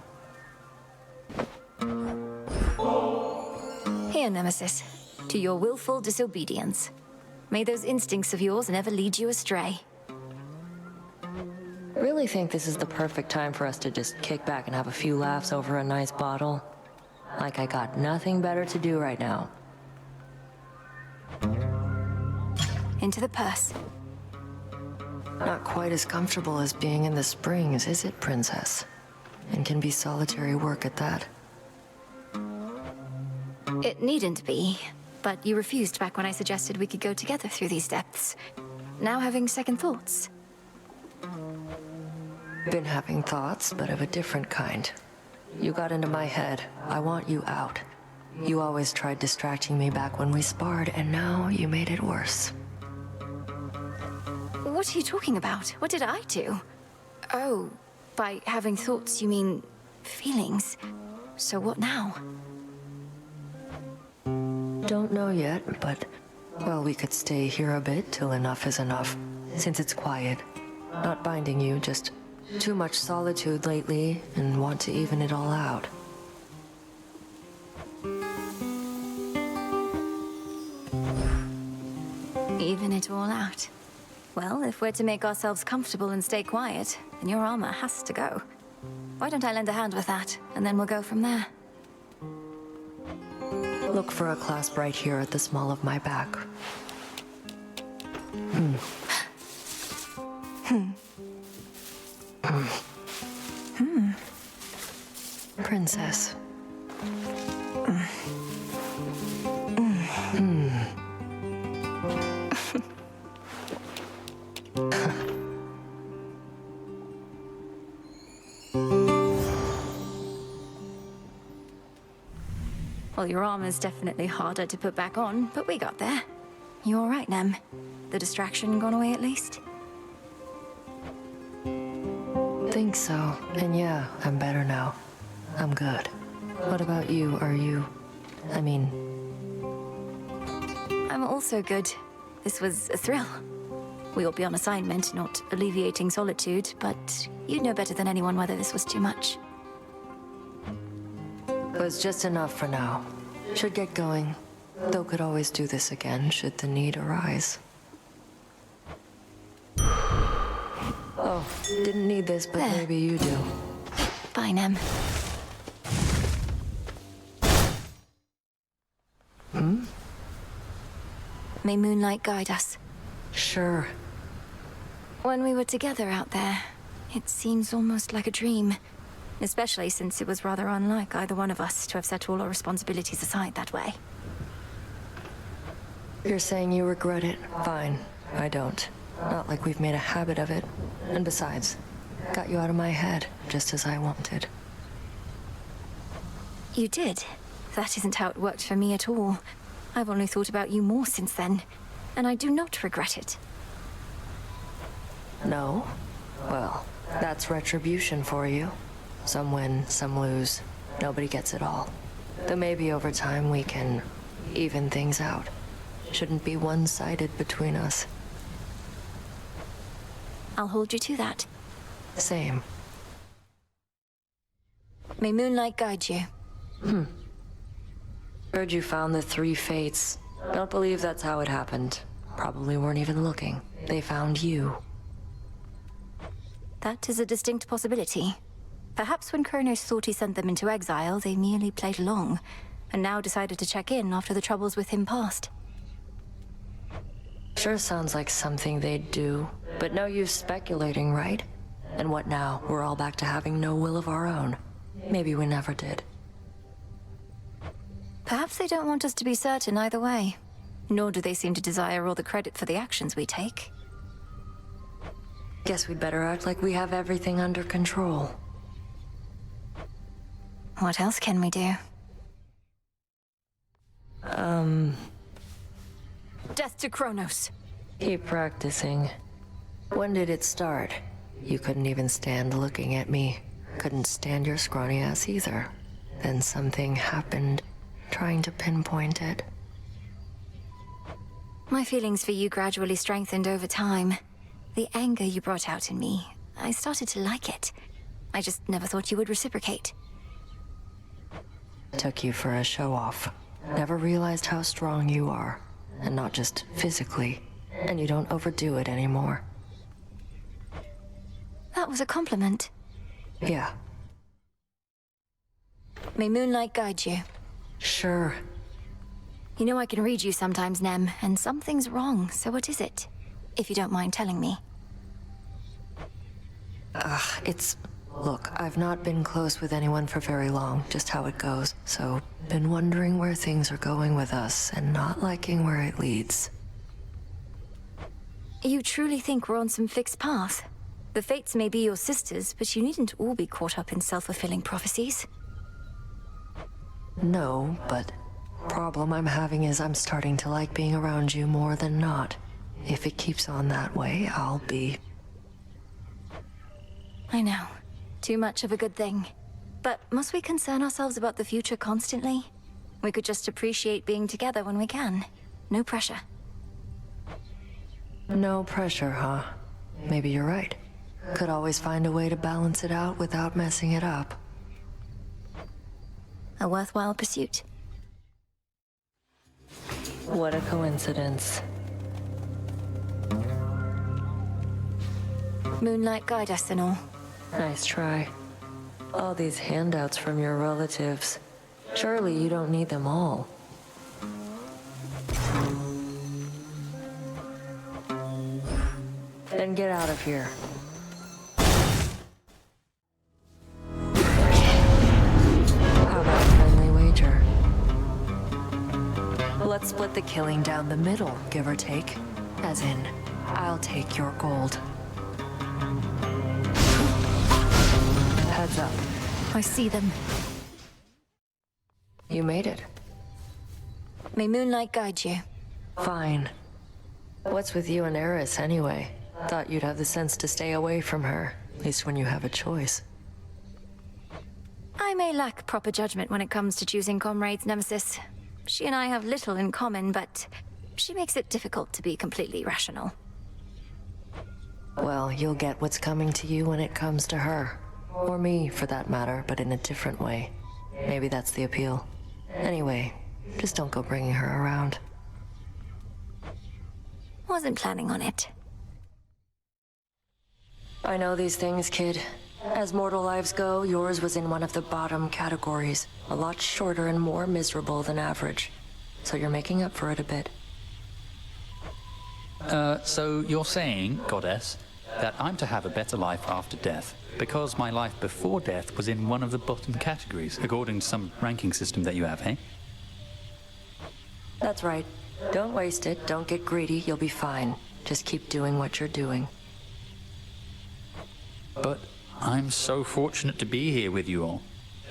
Here, Nemesis, to your willful disobedience. May those instincts of yours never lead you astray. Really think this is the perfect time for us to just kick back and have a few laughs over a nice bottle? Like I got nothing better to do right now. Into the purse. Not quite as comfortable as being in the Springs, is it, Princess? And can be solitary work at that. It needn't be, but you refused back when I suggested we could go together through these depths. Now having second thoughts. Been having thoughts, but of a different kind. You got into my head. I want you out. You always tried distracting me back when we sparred, and now you made it worse. What are you talking about? What did I do? Oh, by having thoughts, you mean feelings. So what now? Don't know yet, but, well, we could stay here a bit till enough is enough, since it's quiet. Not binding you, just too much solitude lately, and want to even it all out. Even it all out. Well, if we're to make ourselves comfortable and stay quiet, then your armor has to go. Why don't I lend a hand with that, and then we'll go from there? Look for a clasp right here at the small of my back. Princess. Well, your armor's definitely harder to put back on, but we got there. You all right, Nem? The distraction gone away at least? Think so. And yeah, I'm better now. I'm good. What about you? Are you... I mean... I'm also good. This was a thrill. We'll be on assignment, not alleviating solitude, but you'd know better than anyone whether this was too much. It was just enough for now. Should get going. Though could always do this again, should the need arise. Oh, didn't need this, but There. maybe you do. Bye, Nem. May moonlight guide us. Sure. When we were together out there, it seems almost like a dream. Especially since it was rather unlike either one of us to have set all our responsibilities aside that way. You're saying you regret it? Fine. I don't. Not like we've made a habit of it. And besides, got you out of my head, just as I wanted. You did. That isn't how it worked for me at all. I've only thought about you more since then, and I do not regret it. No? Well, that's retribution for you. Some win, some lose. Nobody gets it all. Though maybe over time we can even things out. Shouldn't be one-sided between us. I'll hold you to that. Same. May moonlight guide you. Heard you found the 3 fates. Don't believe that's how it happened. Probably weren't even looking. They found you. That is a distinct possibility. Perhaps when Kronos thought he sent them into exile, they merely played along, and now decided to check in after the troubles with him passed. Sure sounds like something they'd do, but no use speculating, right? And what now? We're all back to having no will of our own. Maybe we never did. Perhaps they don't want us to be certain either way. Nor do they seem to desire all the credit for the actions we take. Guess we'd better act like we have everything under control. What else can we do? Death to Kronos. Keep practicing. When did it start? You couldn't even stand looking at me. Couldn't stand your scrawny ass either. Then something happened, trying to pinpoint it. My feelings for you gradually strengthened over time. The anger you brought out in me, I started to like it. I just never thought you would reciprocate. Took you for a show-off. Never realized how strong you are. And not just physically. And you don't overdo it anymore. That was a compliment. Yeah. May moonlight guide you. Sure. You know I can read you sometimes, Nem, and something's wrong, so what is it? If you don't mind telling me. Look, I've not been close with anyone for very long, just how it goes. So, been wondering where things are going with us, and not liking where it leads. You truly think we're on some fixed path? The Fates may be your sisters, but you needn't all be caught up in self-fulfilling prophecies. No, but problem I'm having is I'm starting to like being around you more than not. If it keeps on that way, I'll be... I know. Too much of a good thing. But must we concern ourselves about the future constantly? We could just appreciate being together when we can. No pressure. No pressure, huh? Maybe you're right. Could always find a way to balance it out without messing it up. A worthwhile pursuit. What a coincidence. Moonlight guide us and all. Nice try. All these handouts from your relatives. Surely you don't need them all. Then get out of here. How about a friendly wager? Let's split the killing down the middle, give or take. As in, I'll take your gold. Heads up. I see them. You made it. May moonlight guide you. Fine. What's with you and Eris, anyway? Thought you'd have the sense to stay away from her, at least when you have a choice. I may lack proper judgment when it comes to choosing comrades, Nemesis. She and I have little in common, but she makes it difficult to be completely rational. Well, you'll get what's coming to you when it comes to her. Or me, for that matter, but in a different way. Maybe that's the appeal. Anyway, just don't go bringing her around. Wasn't planning on it. I know these things, kid. As mortal lives go, yours was in one of the bottom categories. A lot shorter and more miserable than average. So you're making up for it a bit. So you're saying, Goddess, that I'm to have a better life after death, because my life before death was in one of the bottom categories, according to some ranking system that you have, eh? That's right. Don't waste it, don't get greedy, you'll be fine. Just keep doing what you're doing. But I'm so fortunate to be here with you all.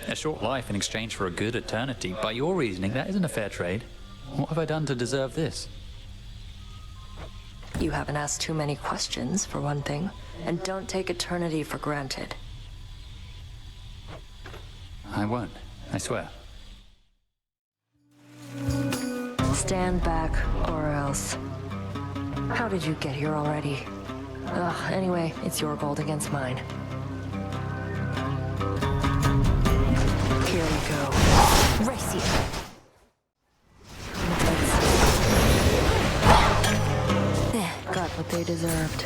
A short life in exchange for a good eternity. By your reasoning, that isn't a fair trade. What have I done to deserve this? You haven't asked too many questions, for one thing. And don't take eternity for granted. I won't, I swear. Stand back, or else. How did you get here already? Ugh, anyway, it's your gold against mine. Here you go. Race you. There. Got what they deserved.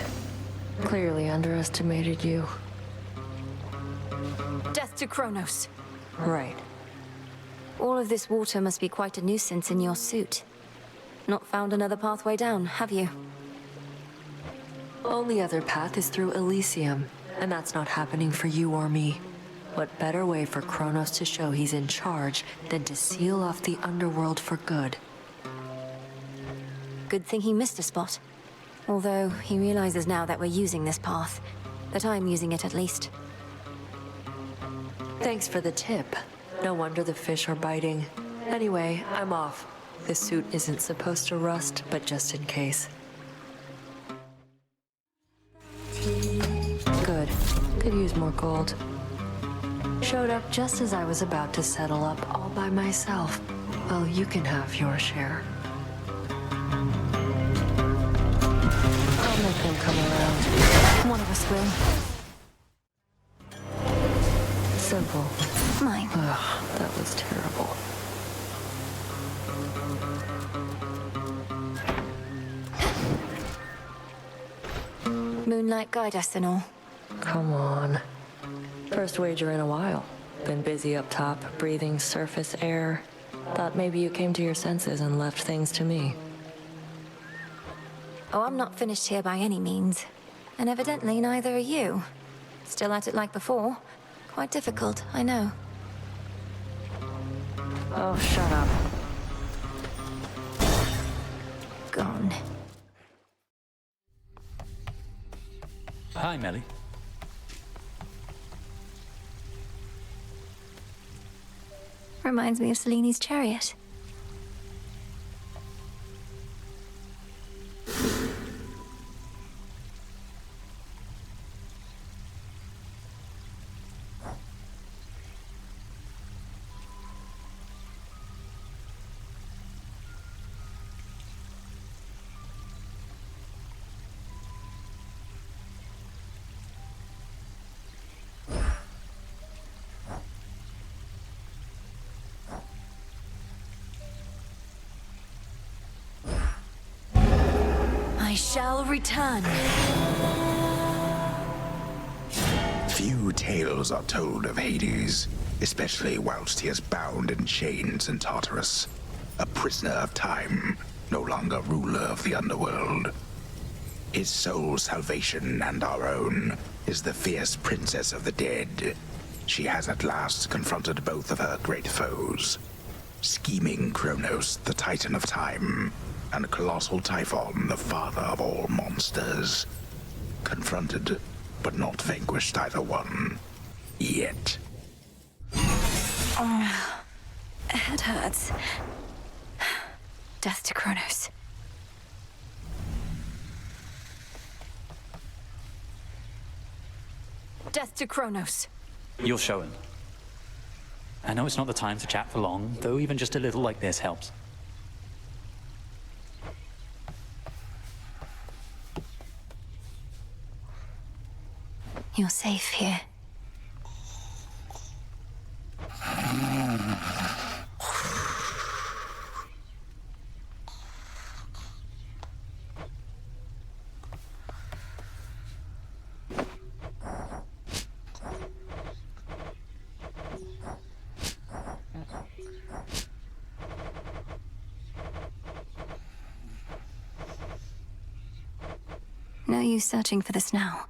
Clearly underestimated you. Death to Kronos. Right. All of this water must be quite a nuisance in your suit. Not found another pathway down, have you? Only other path is through Elysium, and that's not happening for you or me. What better way for Kronos to show he's in charge than to seal off the underworld for good? Good thing he missed a spot. Although, he realizes now that we're using this path. That I'm using it at least. Thanks for the tip. No wonder the fish are biting. Anyway, I'm off. This suit isn't supposed to rust, but just in case. Good. Could use more gold. Showed up just as I was about to settle up all by myself. Well, you can have your share. I'll make them come around. One of us will. Simple. Mine. Ugh, that was terrible. Moonlight guide us and all. Come on. First wager in a while. Been busy up top, breathing surface air. Thought maybe you came to your senses and left things to me. Oh, I'm not finished here by any means. And evidently neither are you. Still at it like before. Quite difficult, I know. Oh, shut up. Gone. Hi, Melly. Reminds me of Seleni's chariot. I shall return. Few tales are told of Hades, especially whilst he is bound in chains in Tartarus. A prisoner of time, no longer ruler of the underworld. His sole salvation and our own is the fierce princess of the dead. She has at last confronted both of her great foes. Scheming Kronos, the Titan of Time, and Colossal Typhon, the father of all monsters. Confronted, but not vanquished either one. Yet. Head hurts. Death to Kronos. Death to Kronos. You'll show him. I know it's not the time to chat for long, though even just a little like this helps. You're safe here. No use searching for this now.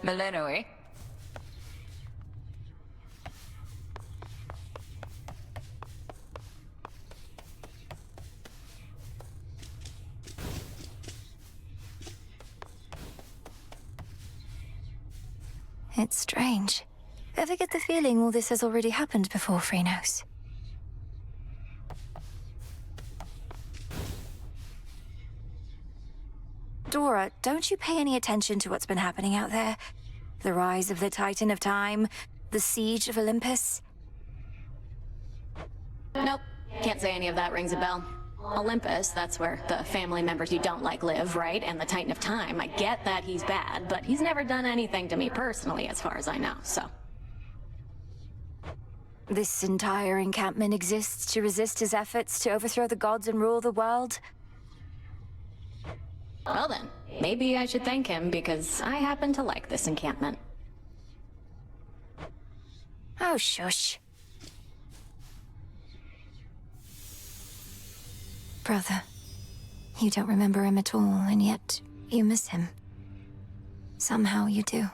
Millenoi? It's strange. Ever get the feeling all this has already happened before, Phrenos? Dora, don't you pay any attention to what's been happening out there? The rise of the Titan of Time, the siege of Olympus? Nope. Can't say any of that rings a bell. Olympus, that's where the family members you don't like live, right? And the Titan of Time, I get that he's bad, but he's never done anything to me personally, as far as I know, so. This entire encampment exists to resist his efforts to overthrow the gods and rule the world? Well then, maybe I should thank him, because I happen to like this encampment. Oh, shush. Brother, you don't remember him at all, and yet you miss him. Somehow you do.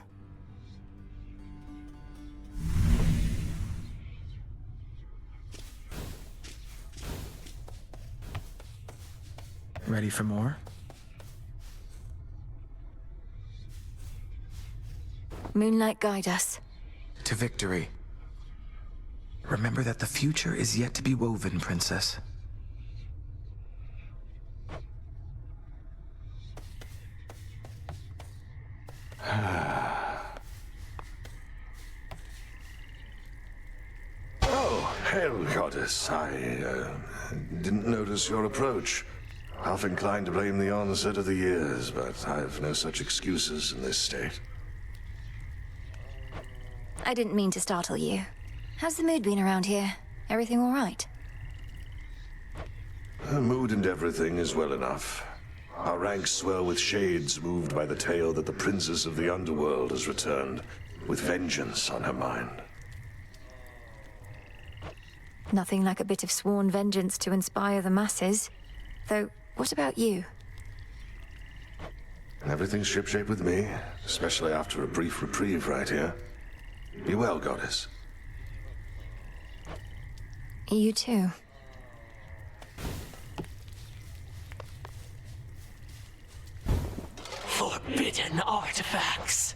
Ready for more? Moonlight, guide us. To victory. Remember that the future is yet to be woven, Princess. Hail, Goddess. I didn't notice your approach. Half inclined to blame the onset of the years, but I've no such excuses in this state. I didn't mean to startle you. How's the mood been around here? Everything all right? The mood and everything is well enough. Our ranks swell with shades moved by the tale that the princess of the underworld has returned, with vengeance on her mind. Nothing like a bit of sworn vengeance to inspire the masses. Though, what about you? Everything's shipshape with me, especially after a brief reprieve right here. Be well, Goddess. You too. Forbidden artifacts.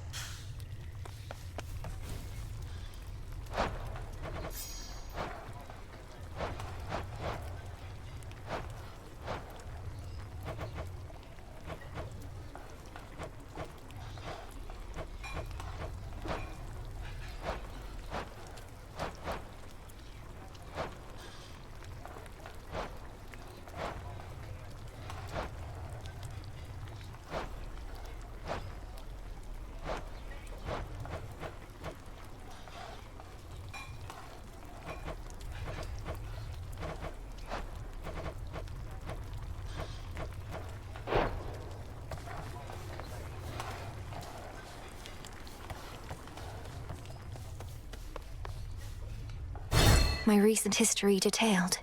My recent history detailed.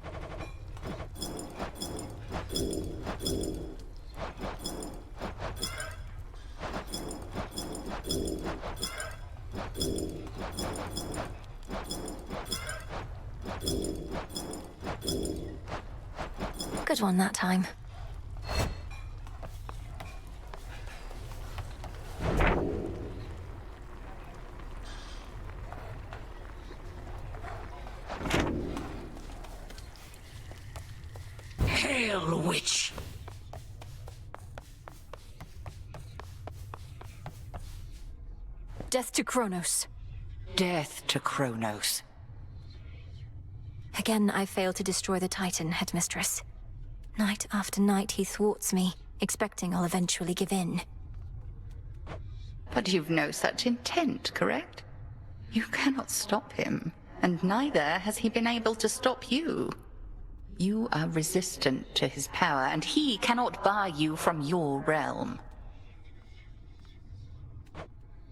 Good one that time. Hail, witch! Death to Kronos. Death to Kronos. Again, I failed to destroy the Titan, Headmistress. Night after night, he thwarts me, expecting I'll eventually give in. But you've no such intent, correct? You cannot stop him, and neither has he been able to stop you. You are resistant to his power, and he cannot bar you from your realm.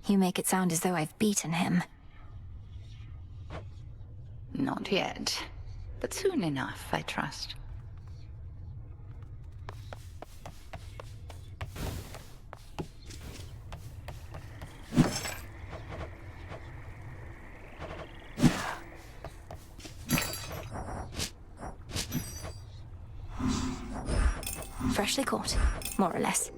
You make it sound as though I've beaten him. Not yet, but soon enough, I trust. Freshly caught, more or less.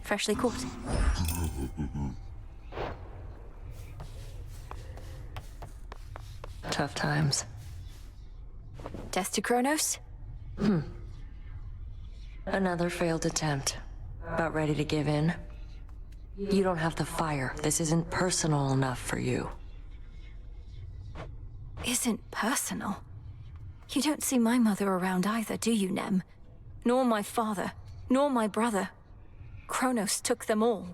Freshly caught. Tough times. Death to Kronos? Another failed attempt. About ready to give in? You don't have the fire. This isn't personal enough for you. Isn't personal? You don't see my mother around either, do you, Nem? Nor my father, nor my brother. Kronos took them all.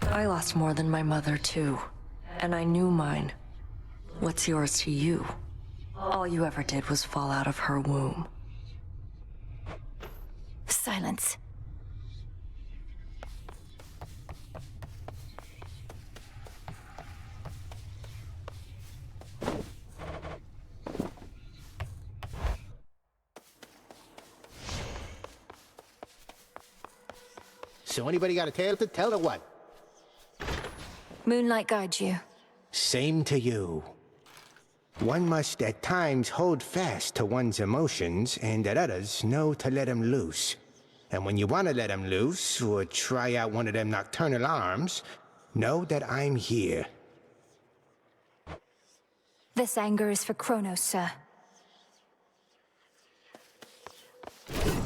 I lost more than my mother, too. And I knew mine. What's yours to you? All you ever did was fall out of her womb. Silence. So anybody got a tale to tell or what? Moonlight guides you. Same to you. One must at times hold fast to one's emotions, and at others know to let them loose. And when you want to let them loose, or try out one of them nocturnal arms, know that I'm here. This anger is for Kronos, sir.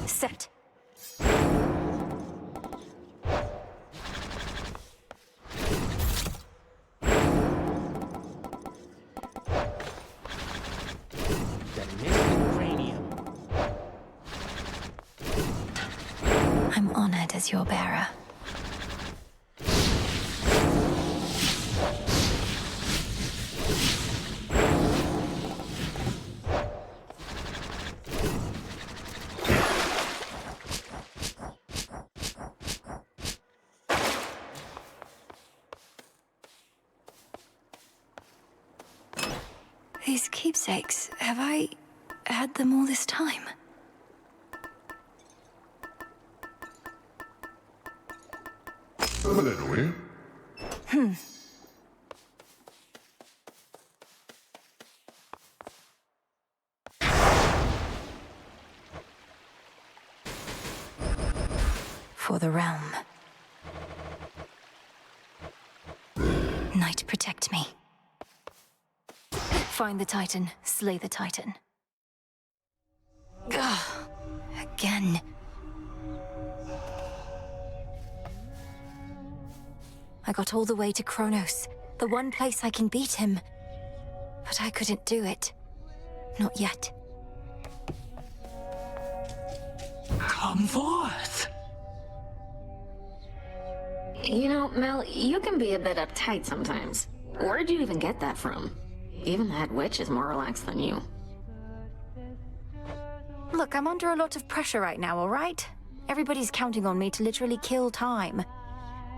Set. I'm honored as your bearer. These keepsakes, have I had them all this time? For the realm. Night, protect me. Find the Titan, slay the Titan. Ugh, again. I got all the way to Kronos, the one place I can beat him. But I couldn't do it. Not yet. Come forth. You know, Mel, you can be a bit uptight sometimes. Where'd you even get that from? Even that witch is more relaxed than you. Look, I'm under a lot of pressure right now, all right? Everybody's counting on me to literally kill time.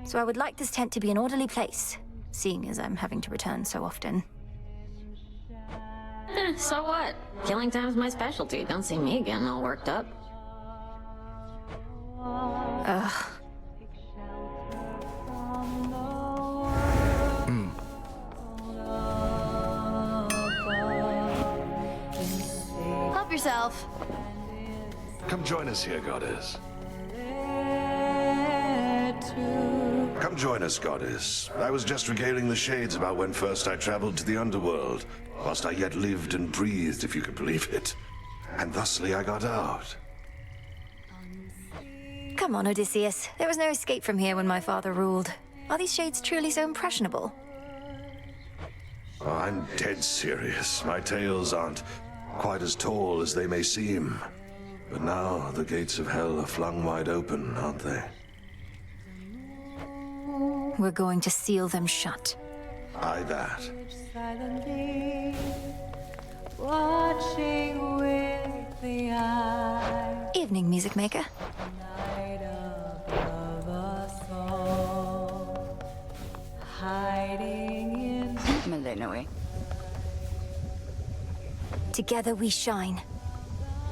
So I would like this tent to be an orderly place, seeing as I'm having to return so often. So what? Killing time's my specialty. Don't see me getting all worked up. Ugh. Help yourself. Come join us here, Goddess. Come join us, Goddess. I was just regaling the Shades about when first I traveled to the underworld, whilst I yet lived and breathed, if you could believe it. And thusly I got out. Come on, Odysseus. There was no escape from here when my father ruled. Are these shades truly so impressionable? Oh, I'm dead serious. My tales aren't quite as tall as they may seem. But now the gates of hell are flung wide open, aren't they? We're going to seal them shut. Aye, that. Watching with the eye. Evening, music maker. Night above us all. Hiding in. Malinoe. Together we shine.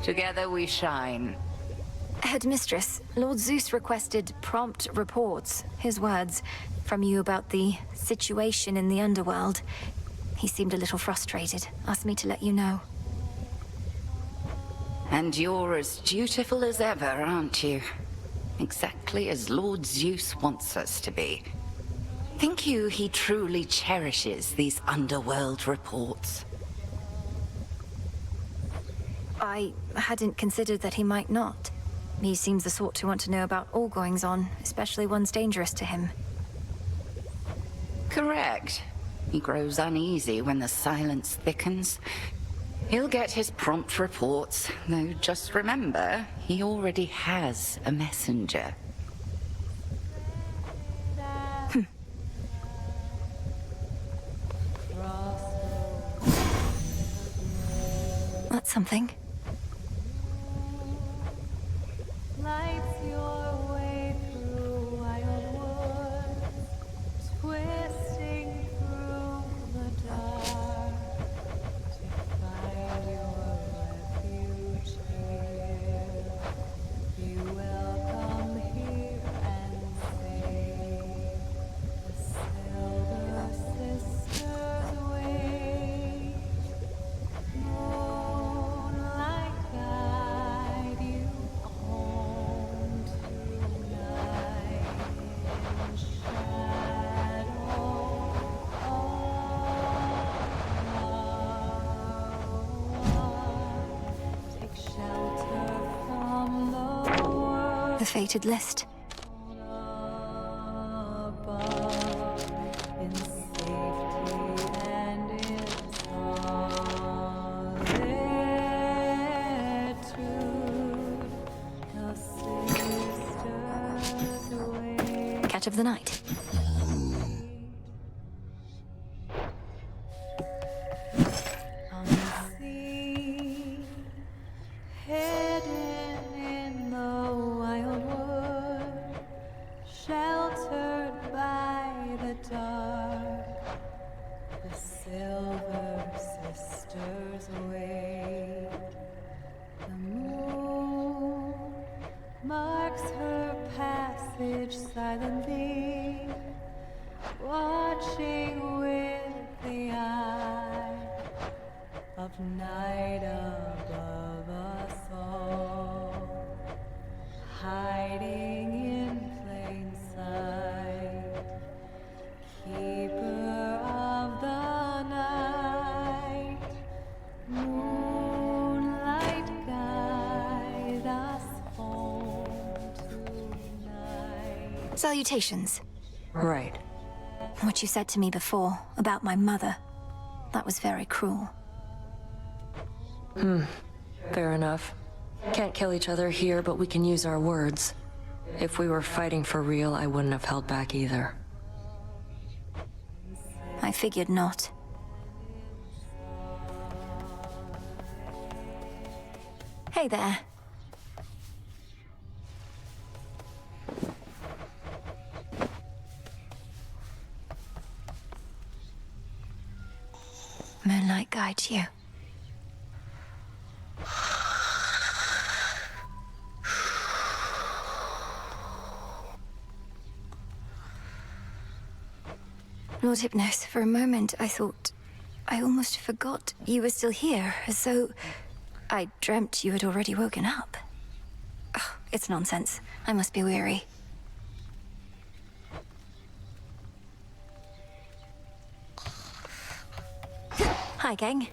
Together we shine. Headmistress, Lord Zeus requested prompt reports, his words, from you about the situation in the underworld. He seemed a little frustrated, asked me to let you know. And you're as dutiful as ever, aren't you? Exactly as Lord Zeus wants us to be. Think you he truly cherishes these underworld reports? I hadn't considered that he might not. He seems the sort to want to know about all goings-on, especially ones dangerous to him. Correct. He grows uneasy when the silence thickens. He'll get his prompt reports, though just remember, he already has a messenger. That's something. Lights your way through wild woods, twisting through the dark to find your refuge here. You will come here and save the Silver Sisters wait. Moonlight The fated list. In safety and in solitude, the sisters await. Catch of the night. Unseen, hidden in the wild wood, sheltered by the dark, the silver sisters wait. The moon marks her passage silently, watching with the eye of night above us all, hiding in plain sight, keeper of the night, moonlight guide us home tonight. Salutations. Right. What you said to me before about my mother, that was very cruel. Fair enough. Can't kill each other here, but we can use our words. If we were fighting for real, I wouldn't have held back either. I figured not. Hey there. Moonlight guides you. Lord Hypnos, for a moment I thought... I almost forgot you were still here, as though... I dreamt you had already woken up. Oh, it's nonsense. I must be weary. Hi, gang.